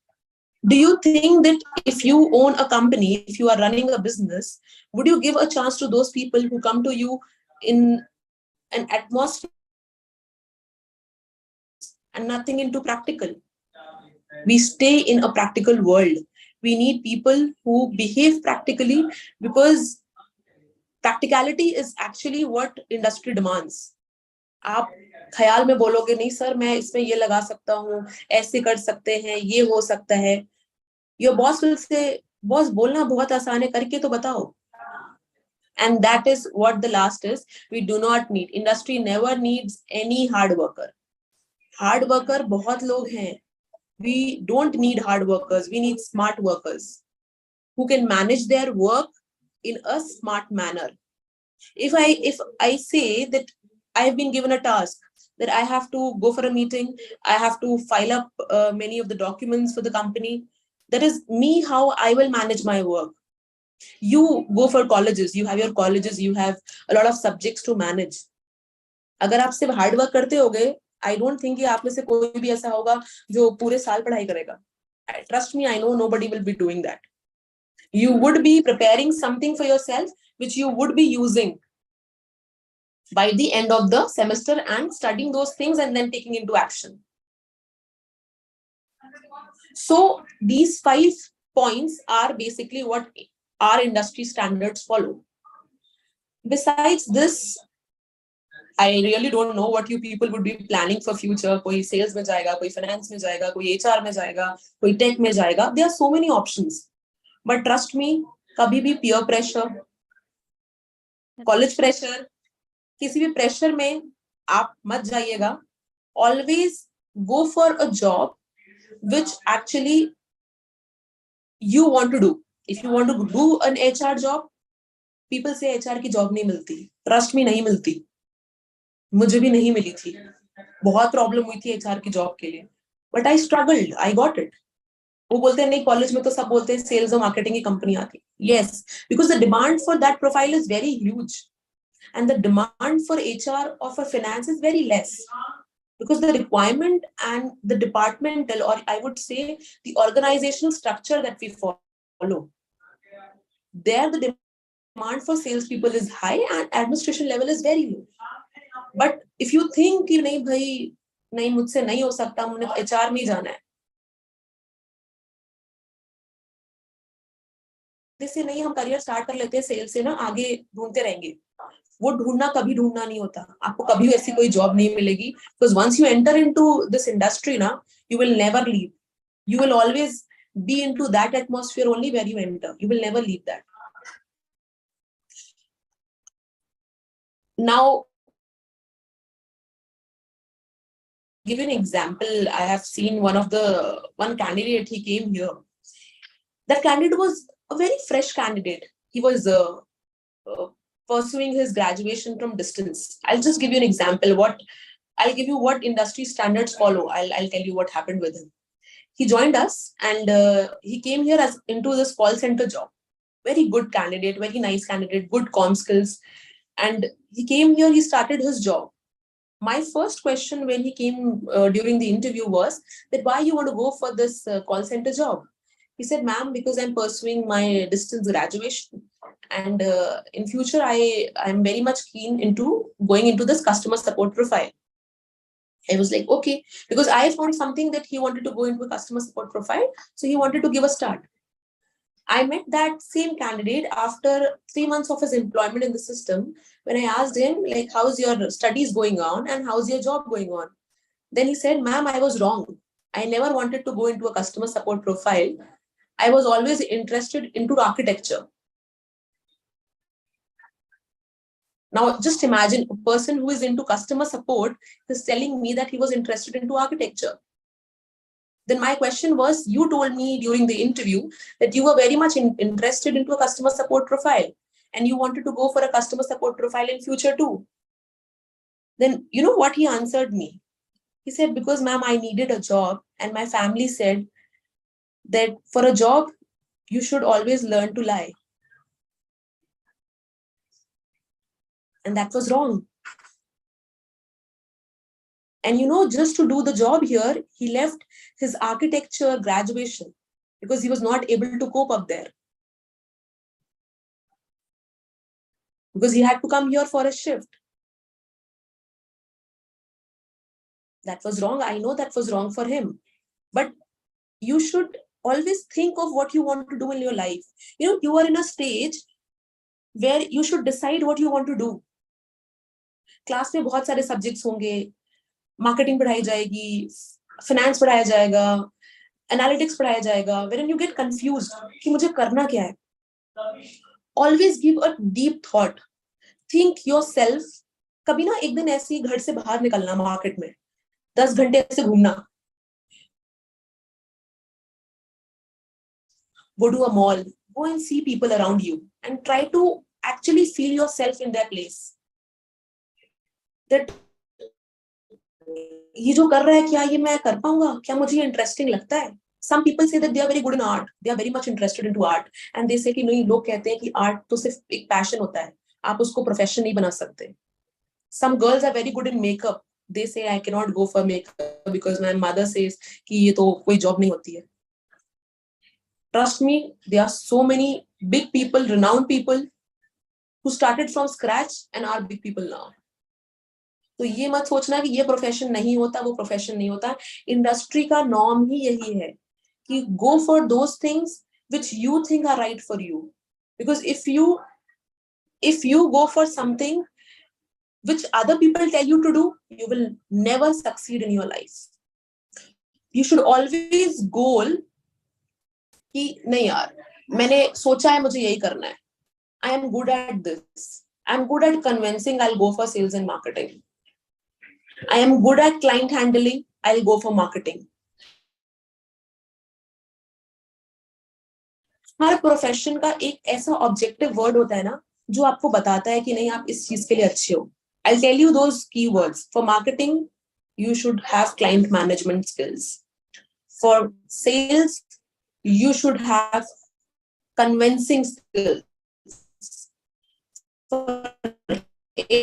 Do you think that if you own a company, if you are running a business, would you give a chance to those people who come to you in an atmosphere and nothing into practical? We stay in a practical world. We need people who behave practically because practicality is actually what industry demands. आप ख्याल में बोलोगे नहीं sir मैं इसमें ये लगा सकता हूँ, ऐसे कर सकते हैं, ये हो सकता है. Your boss will say, boss बोलना बहुत आसान है, करके तो बताओ. And that is what the last is. We do not need. Industry never needs any hard worker. Hard worker बहुत लोग हैं. We don't need hard workers. We need smart workers who can manage their work in a smart manner. If I say that I have been given a task that I have to go for a meeting, I have to file up many of the documents for the company. That is me, how I will manage my work. You go for colleges, you have your colleges, you have a lot of subjects to manage. अगर आप सिर्फ hard work करते होगे, I don't think कि आप में से कोई भी ऐसा होगा जो पूरे साल पढ़ाई करेगा. Trust me, I know nobody will be doing that. You would be preparing something for yourself which you would be using by the end of the semester and studying those things and then taking into action. So these 5 points are basically what our industry standards follow. Besides this, I really don't know what you people would be planning for future. कोई sales में जाएगा, कोई finance में जाएगा, कोई HR में जाएगा, कोई tech में जाएगा. There are so many options. But trust me, कभी भी peer pressure, college pressure, किसी भी pressure में आप मत जाइएगा. Always go for a job which actually you want to do. If you want to do an HR job, people say HR की job नहीं मिलती. Trust me, नहीं मिलती. मुझे भी नहीं मिली थी. बहुत प्रॉब्लम हुई थी HR की जॉब के लिए. But I struggled, I got it. वो बोलते हैं नहीं कॉलेज में तो सब बोलते हैं सेल्स और मार्केटिंग की कंपनी आती. Yes, because the demand for that profile is very huge and the demand for HR और for finance is very less. Because the requirement and the departmental, or I would say the organizational structure that we follow, there the demand for salespeople is high and administration level is very low. But if you think कि नहीं भाई नहीं मुझसे नहीं हो सकता, मुझे HR में ही जाना है, जैसे नहीं हम करियर स्टार्ट कर लेते हैं सेल्स से ना, आगे ढूंढते रहेंगे. वो ढूंढना कभी ढूंढना नहीं होता. आपको कभी ऐसी कोई जॉब नहीं मिलेगी. Because once you enter into this industry ना, you will never leave. You will always be into that atmosphere only where you enter. You will never leave that. Now, give you an example. I have seen one candidate. He came here. That candidate was a very fresh candidate. He was pursuing his graduation from distance. I'll just give you an example. I'll give you what industry standards follow. I'll tell you what happened with him. He joined us and he came here into this call center job. Very good candidate, very nice candidate, good comm skills. And he came here, he started his job. My first question when he came during the interview was that why you want to go for this call center job? He said, ma'am, because I'm pursuing my distance graduation. And in future, I'm very much keen into going into this customer support profile. I was like, okay, because I found something that he wanted to go into a customer support profile. So he wanted to give a start. I met that same candidate after 3 months of his employment in the system. When I asked him, like, how's your studies going on and how's your job going on? Then he said, ma'am, I was wrong. I never wanted to go into a customer support profile. I was always interested into architecture. Now, just imagine a person who is into customer support is telling me that he was interested into architecture. Then my question was, you told me during the interview that you were very much interested into a customer support profile and you wanted to go for a customer support profile in future too. Then you know what he answered me? He said, because ma'am, I needed a job and my family said that for a job, you should always learn to lie. And that was wrong. And you know, just to do the job here, he left his architecture graduation because he was not able to cope up there. Because he had to come here for a shift. That was wrong. I know that was wrong for him. But you should always think of what you want to do in your life. You know, you are in a stage where you should decide what you want to do. Class में बहुत सारे subjects होंगे. Marketing पढ़ाई जाएगी, finance पढ़ाया जाएगा, analytics पढ़ाया जाएगा. When you get confused कि मुझे करना क्या है, always give a deep thought. Think yourself. कभी ना एक दिन ऐसे ही घर से बाहर निकलना मार्केट में 10 घंटे ऐसे घूमना. Go to a mall. Go and see people around you and try to actually feel yourself in their place. That ये जो कर रहा है क्या ये मैं कर पाऊंगा, क्या मुझे इंटरेस्टिंग लगता है. Some people say that they are very good in art. They are very much interested into art. And they say कि नहीं, लोग कहते हैं कि art तो सिर्फ एक passion होता है. आप उसको profession नहीं बना सकते. Some girls are very good in makeup. They say I cannot go for makeup because my mother says कि ये तो कोई job नहीं होती है. Trust me, there are so many big people, renowned people who started from scratch and are big people now. तो ये मत सोचना कि ये प्रोफेशन नहीं होता, वो प्रोफेशन नहीं होता. इंडस्ट्री का नॉर्म ही यही है कि go for those things which you think are right for you. Because if you If you go for something which other people tell you to do, you will never succeed in your life. You should always goal कि नहीं यार, मैंने सोचा है मुझे यही करना है. I am good at this. I am good at convincing. I'll go for sales and marketing. I am good at client handling. I'll go for marketing. Her profession का एक ऐसा ऑब्जेक्टिव वर्ड होता है ना जो आपको बताता है कि नहीं आप इस चीज के लिए अच्छे हो. I'll tell you those keywords. For marketing, you should have client management skills. For sales, you should have convincing skills. For you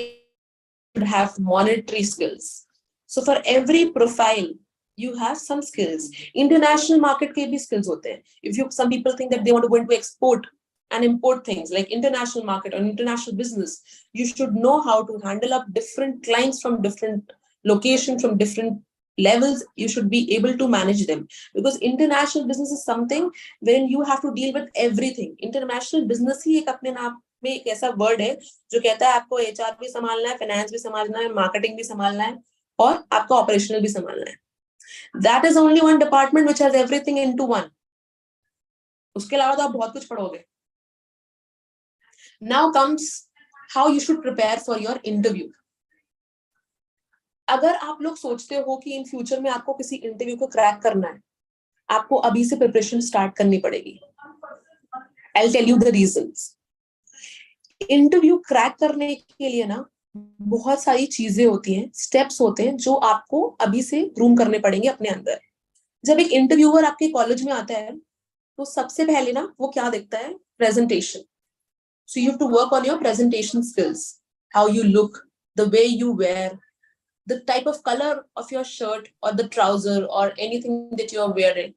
should have monetary skills. So for every profile, you have some skills. International market के भी skills होते हैं. If you, some people think that they want to go into export and import things like international market or international business, you should know how to handle up different clients from different locations, from different levels. You should be able to manage them, because international business is something wherein you have to deal with everything. International business ही एक अपने नाम में एक ऐसा word है जो कहता है आपको HR भी संभालना है, finance भी संभालना है, marketing भी संभालना है और आपको operational भी संभालना है. That is only one department which has everything into one. उसके अलावा तो आप बहुत कुछ पढ़ोगे. Now comes how you should prepare for your interview. अगर आप लोग सोचते हो कि इन फ्यूचर में आपको किसी इंटरव्यू को क्रैक करना है, आपको अभी से प्रिपरेशन स्टार्ट करनी पड़ेगी. I'll tell you the reasons. Interview crack करने के लिए ना बहुत सारी चीजें होती हैं, स्टेप्स होते हैं जो आपको अभी से ग्रूम करने पड़ेंगे अपने अंदर. जब एक इंटरव्यूअर आपके कॉलेज में आता है तो सबसे पहले ना वो क्या देखता है? Presentation. So you have to work on your presentation skills, how you look, the way you wear, the type of color of your shirt or the trouser or anything that you are wearing.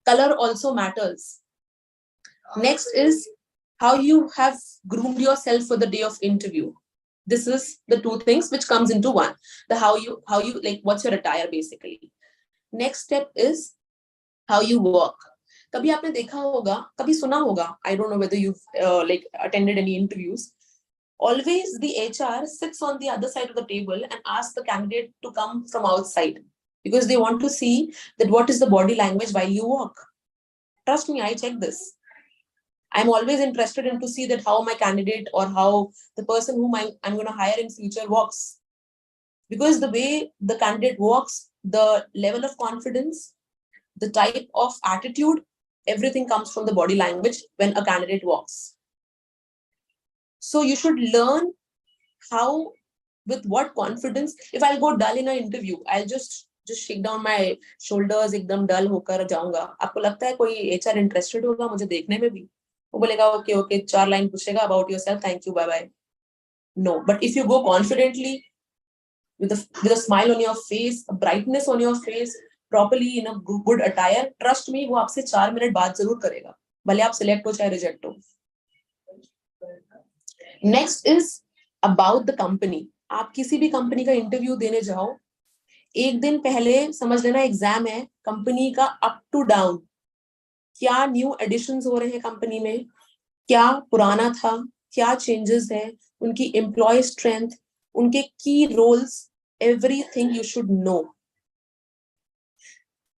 Color also matters. Next is how you have groomed yourself for the day of interview. This is the two things which comes into one. The how you like, what's your attire basically. Next step is how you walk. कभी आपने देखा होगा, कभी सुना होगा, I don't know whether you've like attended any interviews. Always the HR sits on the other side of the table and asks the candidate to come from outside because they want to see that what is the body language while you walk. Trust me, I check this. I'm always interested in to see that how my candidate or how the person whom I'm going to hire in future walks. Because the way the candidate walks, the level of confidence, the type of attitude, everything comes from the body language when a candidate walks. So you should learn how, with what confidence. If I'll go dull in an interview, I'll just shake down my shoulders, एकदम dull होकर जाऊंगा. आपको लगता है कोई HR interested होगा मुझे देखने में भी? वो बोलेगा okay 4 line पूछेगा about yourself, thank you, bye bye. No, but if you go confidently, with a smile on your face, a brightness on your face, properly in a good attire, trust me, वो आपसे 4 minute बात जरूर करेगा, भले आप select हो चाहे reject हो. Next is about the company. आप किसी भी कंपनी का इंटरव्यू देने जाओ, एक दिन पहले समझ लेना एग्जाम है कंपनी का अप टू डाउन. क्या न्यू एडिशंस हो रहे हैं कंपनी में, क्या पुराना था, क्या चेंजेस है, उनकी एम्प्लॉय स्ट्रेंथ, उनके की roles, everything you should know.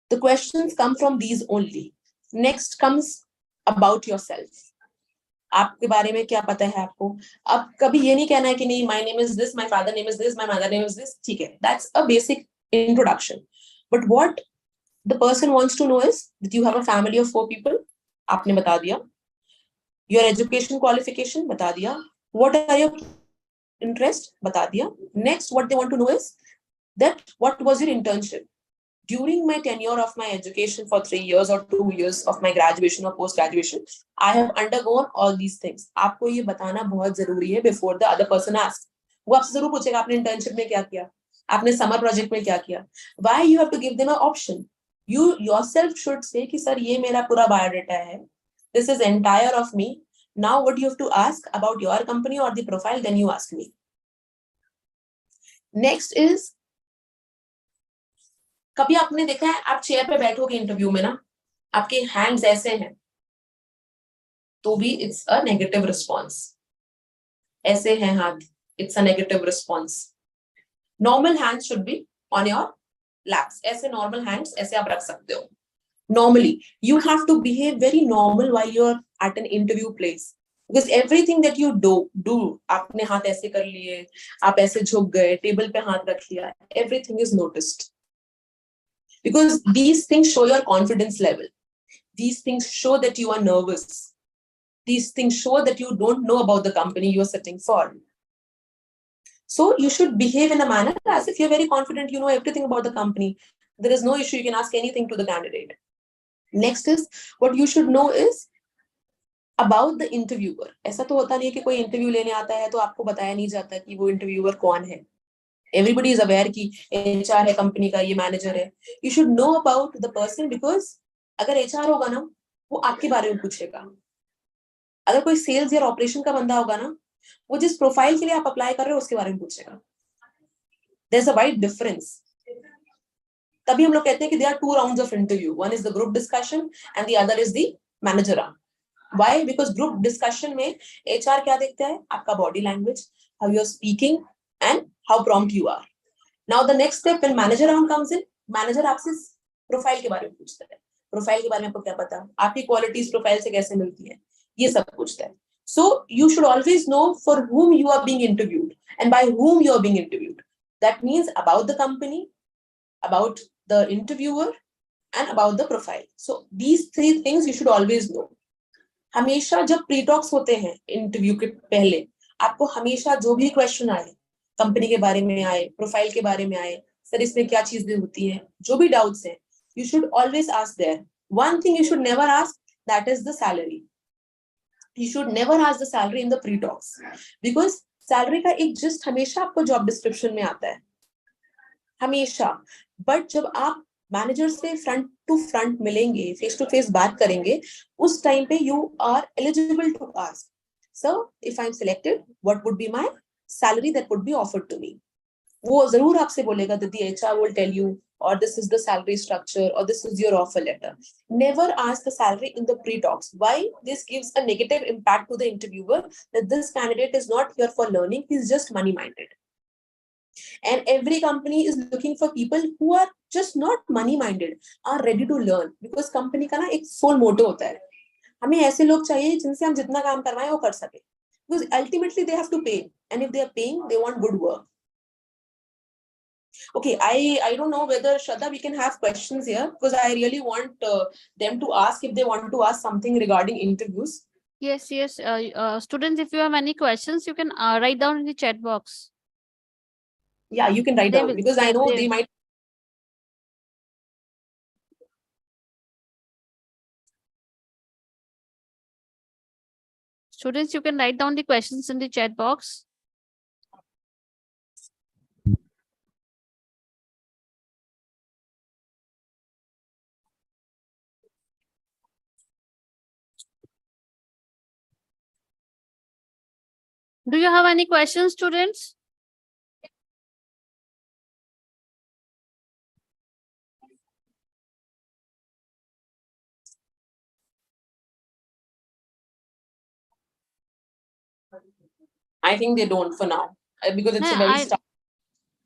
The questions come from these only. Next comes about yourself. आपके बारे में क्या पता है आपको. अब कभी ये नहीं कहना है कि नहीं my name is this, my father name is this, my mother name is this. ठीक है, that's a basic introduction. But what the person wants to know is that you have a family of 4 people. आपने बता दिया. Your education qualification बता दिया. What are your interest बता दिया. Next, what they want to know is that what was your internship. During my tenure of my education for 3 years or 2 years of my graduation or post graduation, I have undergone all these things. आपको ये बताना बहुत जरूरी है before the other person asks. वो आपसे जरूर पूछेगा आपने internship में क्या किया, आपने summer project में क्या किया. Why you have to give them an option? You yourself should say कि सर ये मेरा पूरा biodata है. This is entire of me. Now what you have to ask about your company or the profile, then you ask me. Next is, कभी आपने देखा है आप चेयर पे बैठोगे इंटरव्यू में ना, आपके हैंड्स ऐसे हैं तो भी इट्स अ नेगेटिव रिस्पॉन्स. ऐसे हैं हाथ, it's a negative response. Normal hands should be on your laps. ऐसे normal hands ऐसे आप रख सकते हो. Normally, you have to behave very normal while you're at an interview place. Because everything that you do, आपने हाथ ऐसे कर लिए, आप ऐसे झुक गए, टेबल पे हाथ रख लिया, everything is noticed. Because these things show your confidence level. These things show that you are nervous. These things show that you don't know about the company you are sitting for. So you should behave in a manner as if you're very confident, you know everything about the company. There is no issue, you can ask anything to the candidate. Next is, what you should know is about the interviewer. ऐसा तो होता नहीं है कि कोई interview लेने आता है तो आपको बताया नहीं जाता कि वो इंटरव्यूअर कौन है. Everybody is aware कि HR है कंपनी का, ये मैनेजर है. You should know about the person because अगर HR होगा ना, वो आपके बारे में पूछेगा. अगर कोई सेल्स या ऑपरेशन का बंदा होगा ना, वो जिस प्रोफाइल के लिए आप अप्लाई कर रहे हो उसके बारे में पूछेगा. There's a wide difference. तभी हम लोग कहते हैं कि there are 2 rounds of interview. One is the group discussion and the other is the manager round. Why? Because group discussion में HR क्या देखता है? आपका body language, how you are speaking and how prompt you are. Now the next step when manager round comes in, manager आपसे profile के बारे में पूछता है. प्रोफाइल के बारे में आपको क्या पता? आपकी क्वालिटीज प्रोफाइल से कैसे मिलती है? ये सब पूछता है. So you should always know for whom you are being interviewed and by whom you are being interviewed. That means about the company, about the interviewer and about the profile. So these 3 things you should always know. हमेशा जब pre talks होते हैं interview के पहले, आपको हमेशा जो भी क्वेश्चन आए, कंपनी के बारे में आए, प्रोफाइल के बारे में आए, सर इसमें क्या चीजें होती हैं, जो भी डाउट्स हैं, you should always ask there. One thing you should never ask, that is the salary. You should never ask the salary in the pre-talks because salary का एक gist हमेशा आपको job description में आता है, हमेशा. But जब आप मैनेजर से फ्रंट टू फ्रंट मिलेंगे, फेस टू फेस बात करेंगे, उस टाइम पे you are eligible to ask, sir, if I'm selected, what would be my salary that would be offered to me? वो जरूर आपसे बोलेगा that the HR will tell you, or this is the salary structure, or this is your offer letter. Never ask the salary in the pre-talks. Why? This gives a negative impact to the interviewer that this candidate is not here for learning, he's just money-minded. And every company is looking for people who are just not money-minded, are ready to learn. Because company का ना एक sole motto होता है, हमें ऐसे लोग चाहिए जिनसे हम जितना काम करवाएं वो कर सके. Because ultimately they have to pay, and if they are paying, they want good work. Okay, I don't know whether Shraddha we can have questions here because I really want them to ask if they want to ask something regarding interviews. Yes. Students, if you have any questions, you can write down in the chat box. Yeah, you can write They down will- because I know they- they might. Students, you can write down the questions in the chat box. Do you have any questions, students? I think they don't for now because it's a very start.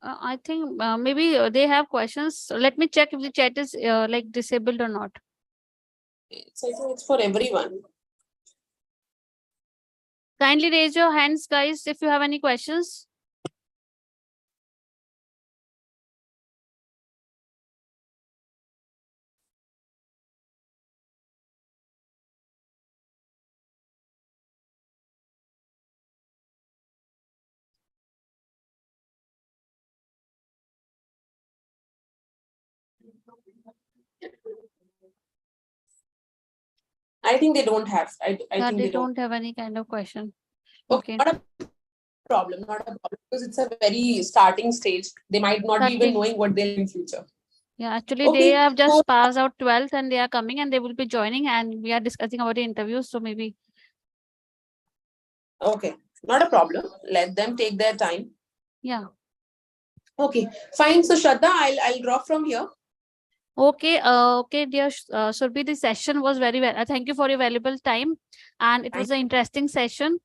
I think maybe they have questions. Let me check if the chat is like disabled or not. I think it's for everyone. Kindly raise your hands, guys, if you have any questions. I think they don't have. I Yeah, think they don't have any kind of question. Okay, not a problem, because it's a very starting stage. They might not be even knowing what they'll in future. Yeah, actually Okay, they have just so- passed out 12th and they are coming and they will be joining and we are discussing about the interviews. So maybe. Okay, not a problem. Let them take their time. Yeah. Okay, fine. So Shraddha, I'll drop from here. Okay, okay, dear Surbhi, the session was very well. Thank you for your valuable time, and it was an interesting session.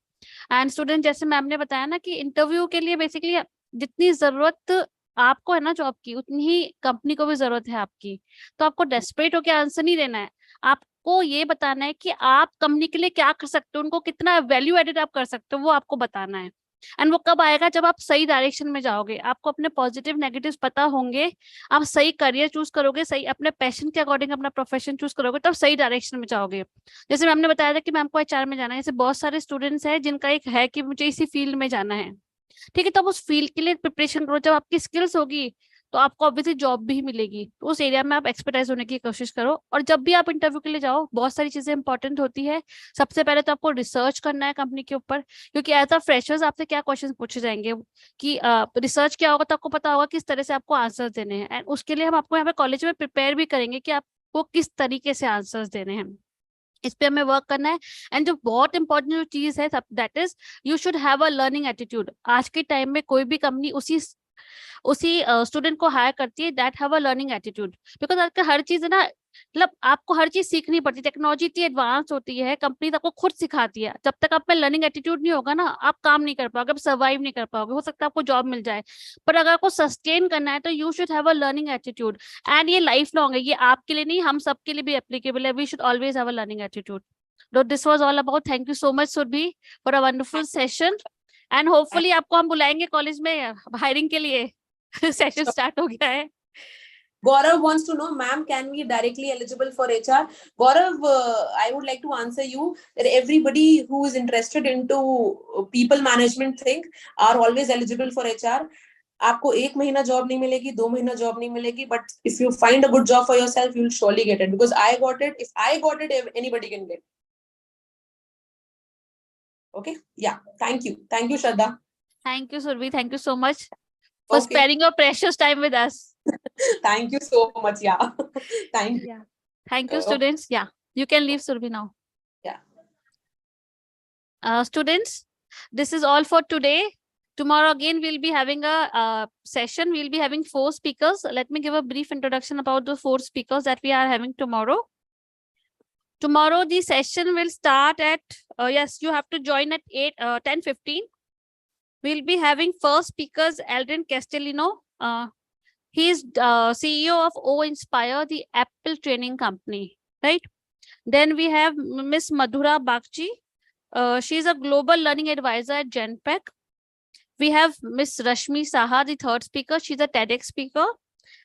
And student, जैसे ma'am ने बताया ना कि interview के लिए basically जितनी जरूरत आपको है ना जॉब की, उतनी ही कंपनी को भी जरूरत है आपकी। तो आपको डेस्परेट होकर आंसर नहीं देना है, आपको ये बताना है कि आप कंपनी के लिए क्या कर सकते हो, उनको कितना वैल्यू एडेड आप कर सकते हो, वो आपको बताना है। एंड वो कब आएगा? जब आप सही डायरेक्शन में जाओगे, आपको अपने पॉजिटिव नेगेटिव्स पता होंगे, आप सही करियर चूज करोगे, सही अपने पैशन के अकॉर्डिंग अपना प्रोफेशन चूज करोगे, तब सही डायरेक्शन में जाओगे। जैसे मैम ने बताया था कि मैम को एचआर में जाना है, जैसे बहुत सारे स्टूडेंट्स हैं जिनका एक है कि मुझे इसी फील्ड में जाना है, ठीक है, तो आप उस फील्ड के लिए प्रिपरेशन करो। जब आपकी स्किल्स होगी तो आपको ऑब्वियसली जॉब भी मिलेगी, तो उस एरिया में आप एक्सपर्टाइज होने की कोशिश करो। और जब भी आप इंटरव्यू के लिए जाओ, बहुत सारी चीजें इंपॉर्टेंट होती है। सबसे पहले तो आपको रिसर्च करना है कंपनी के ऊपर, क्योंकि एज अ फ्रेशर्स आपसे क्या क्वेश्चन पूछे जाएंगे कि रिसर्च क्या होगा, तो आपको पता होगा किस तरह से आपको आंसर्स देने हैं। एंड उसके लिए हम आपको यहाँ पे कॉलेज में प्रिपेयर भी करेंगे कि आपको किस तरीके से आंसर्स देने हैं, इस पे हमें वर्क करना है। एंड जो बहुत इंपॉर्टेंट जो चीज है that is you should have a learning attitude. आज के टाइम में कोई भी कंपनी उसी स्टूडेंट को हायर करती है that have a learning attitude, because आज का हर चीज है ना, मतलब आपको हर चीज सीखनी पड़ती है, टेक्नोलॉजी इतनी एडवांस होती है, कंपनी आपको खुद सिखाती है। जब तक आप में लर्निंग एटीट्यूड नहीं होगा ना, आप काम नहीं कर पाओगे, आप सर्वाइव नहीं कर पाओगे। हो सकता है आपको जॉब मिल जाए, पर अगर आपको सस्टेन करना है तो you should have a learning attitude. And ये लाइफ लॉन्ग है, ये आपके लिए नहीं, हम सबके लिए भी एप्लीकेबल है। We should always have a learning attitude. So this was all about. Thank you so much, Surbhi, for a wonderful session. And hopefully आपको हम बुलाएंगे कॉलेज में हायरिंग के लिए। सेशन स्टार्ट हो गया है। Gaurav wants to know, ma'am, can we directly eligible for HR? Gaurav, I would like to answer you that everybody who is interested into people management thing are always eligible for HR. आपको 1 महीना job नहीं मिलेगी, 2 महीना job नहीं मिलेगी, but if you find a good job for yourself, you will surely get it, because I got it. If I got it, anybody can get it. Okay, yeah, thank you Shraddha. Thank you, Surbhi. Thank you so much for Okay. sparing your precious time with us. Thank you so much. Yeah. Thank you. Yeah. Thank you, students. Yeah, you can leave, Surbhi, now. Yeah. Students, this is all for today. Tomorrow again we'll be having a session. We'll be having 4 speakers. Let me give a brief introduction about the 4 speakers that we are having tomorrow. Tomorrow the session will start at yes, you have to join at 10:15. We'll be having first speakers Eldrin Castellino. He is CEO of O Inspire, the Apple training company, right? Then we have Miss Madhura Bagchi. She is a global learning advisor at Genpact. We have Miss Rashmi Saha, the third speaker. She's a TEDx speaker.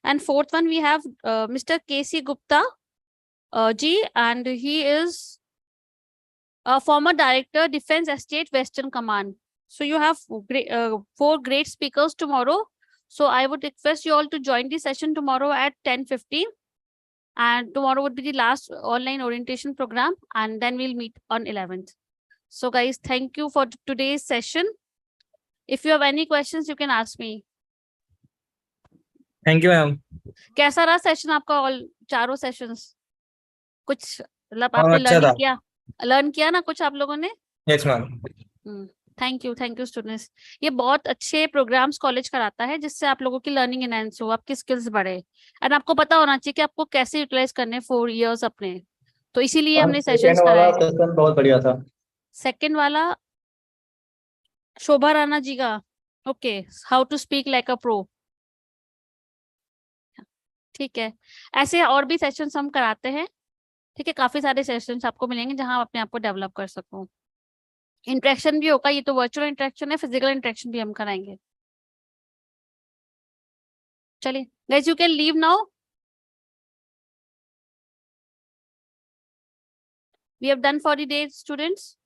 And fourth one, we have Mr. KC Gupta Ji, and he is a former director, Defense Estate Western Command. So you have 4 great speakers tomorrow. So I would request you all to join the session tomorrow at 10:15. And tomorrow would be the last online orientation program. And then we'll meet on 11th. So guys, thank you for today's session. If you have any questions, you can ask me. Thank you ma'am. कैसा रहा session आपका? All 4 sessions कुछ मतलब हाँ, आपने अच्छा था। Learn किया ना कुछ आप लोगों ने? Yes ma'am. Thank you students. ये बहुत अच्छे प्रोग्राम्स कॉलेज कराता है जिससे आप लोगों की लर्निंग एनहांस हो, आपकी स्किल्स बढ़े, एंड आपको पता होना चाहिए कि आपको कैसे यूटिलाइज करने 4 इयर्स अपने। तो इसीलिए हमने सेशंस कराए। सेशन बहुत बढ़िया था। सेकंड वाला शोभा राणा जी का, okay, how to speak like a pro. ठीक है, ऐसे और भी सेशंस हम कराते हैं। ठीक है, काफी सारे सेशंस आपको मिलेंगे जहां आप अपने आप को डेवलप कर सको। इंटरेक्शन भी होगा, ये तो वर्चुअल इंटरेक्शन है, फिजिकल इंटरेक्शन भी हम कराएंगे। चलिए guys, you can leave now. We have done for the day, students.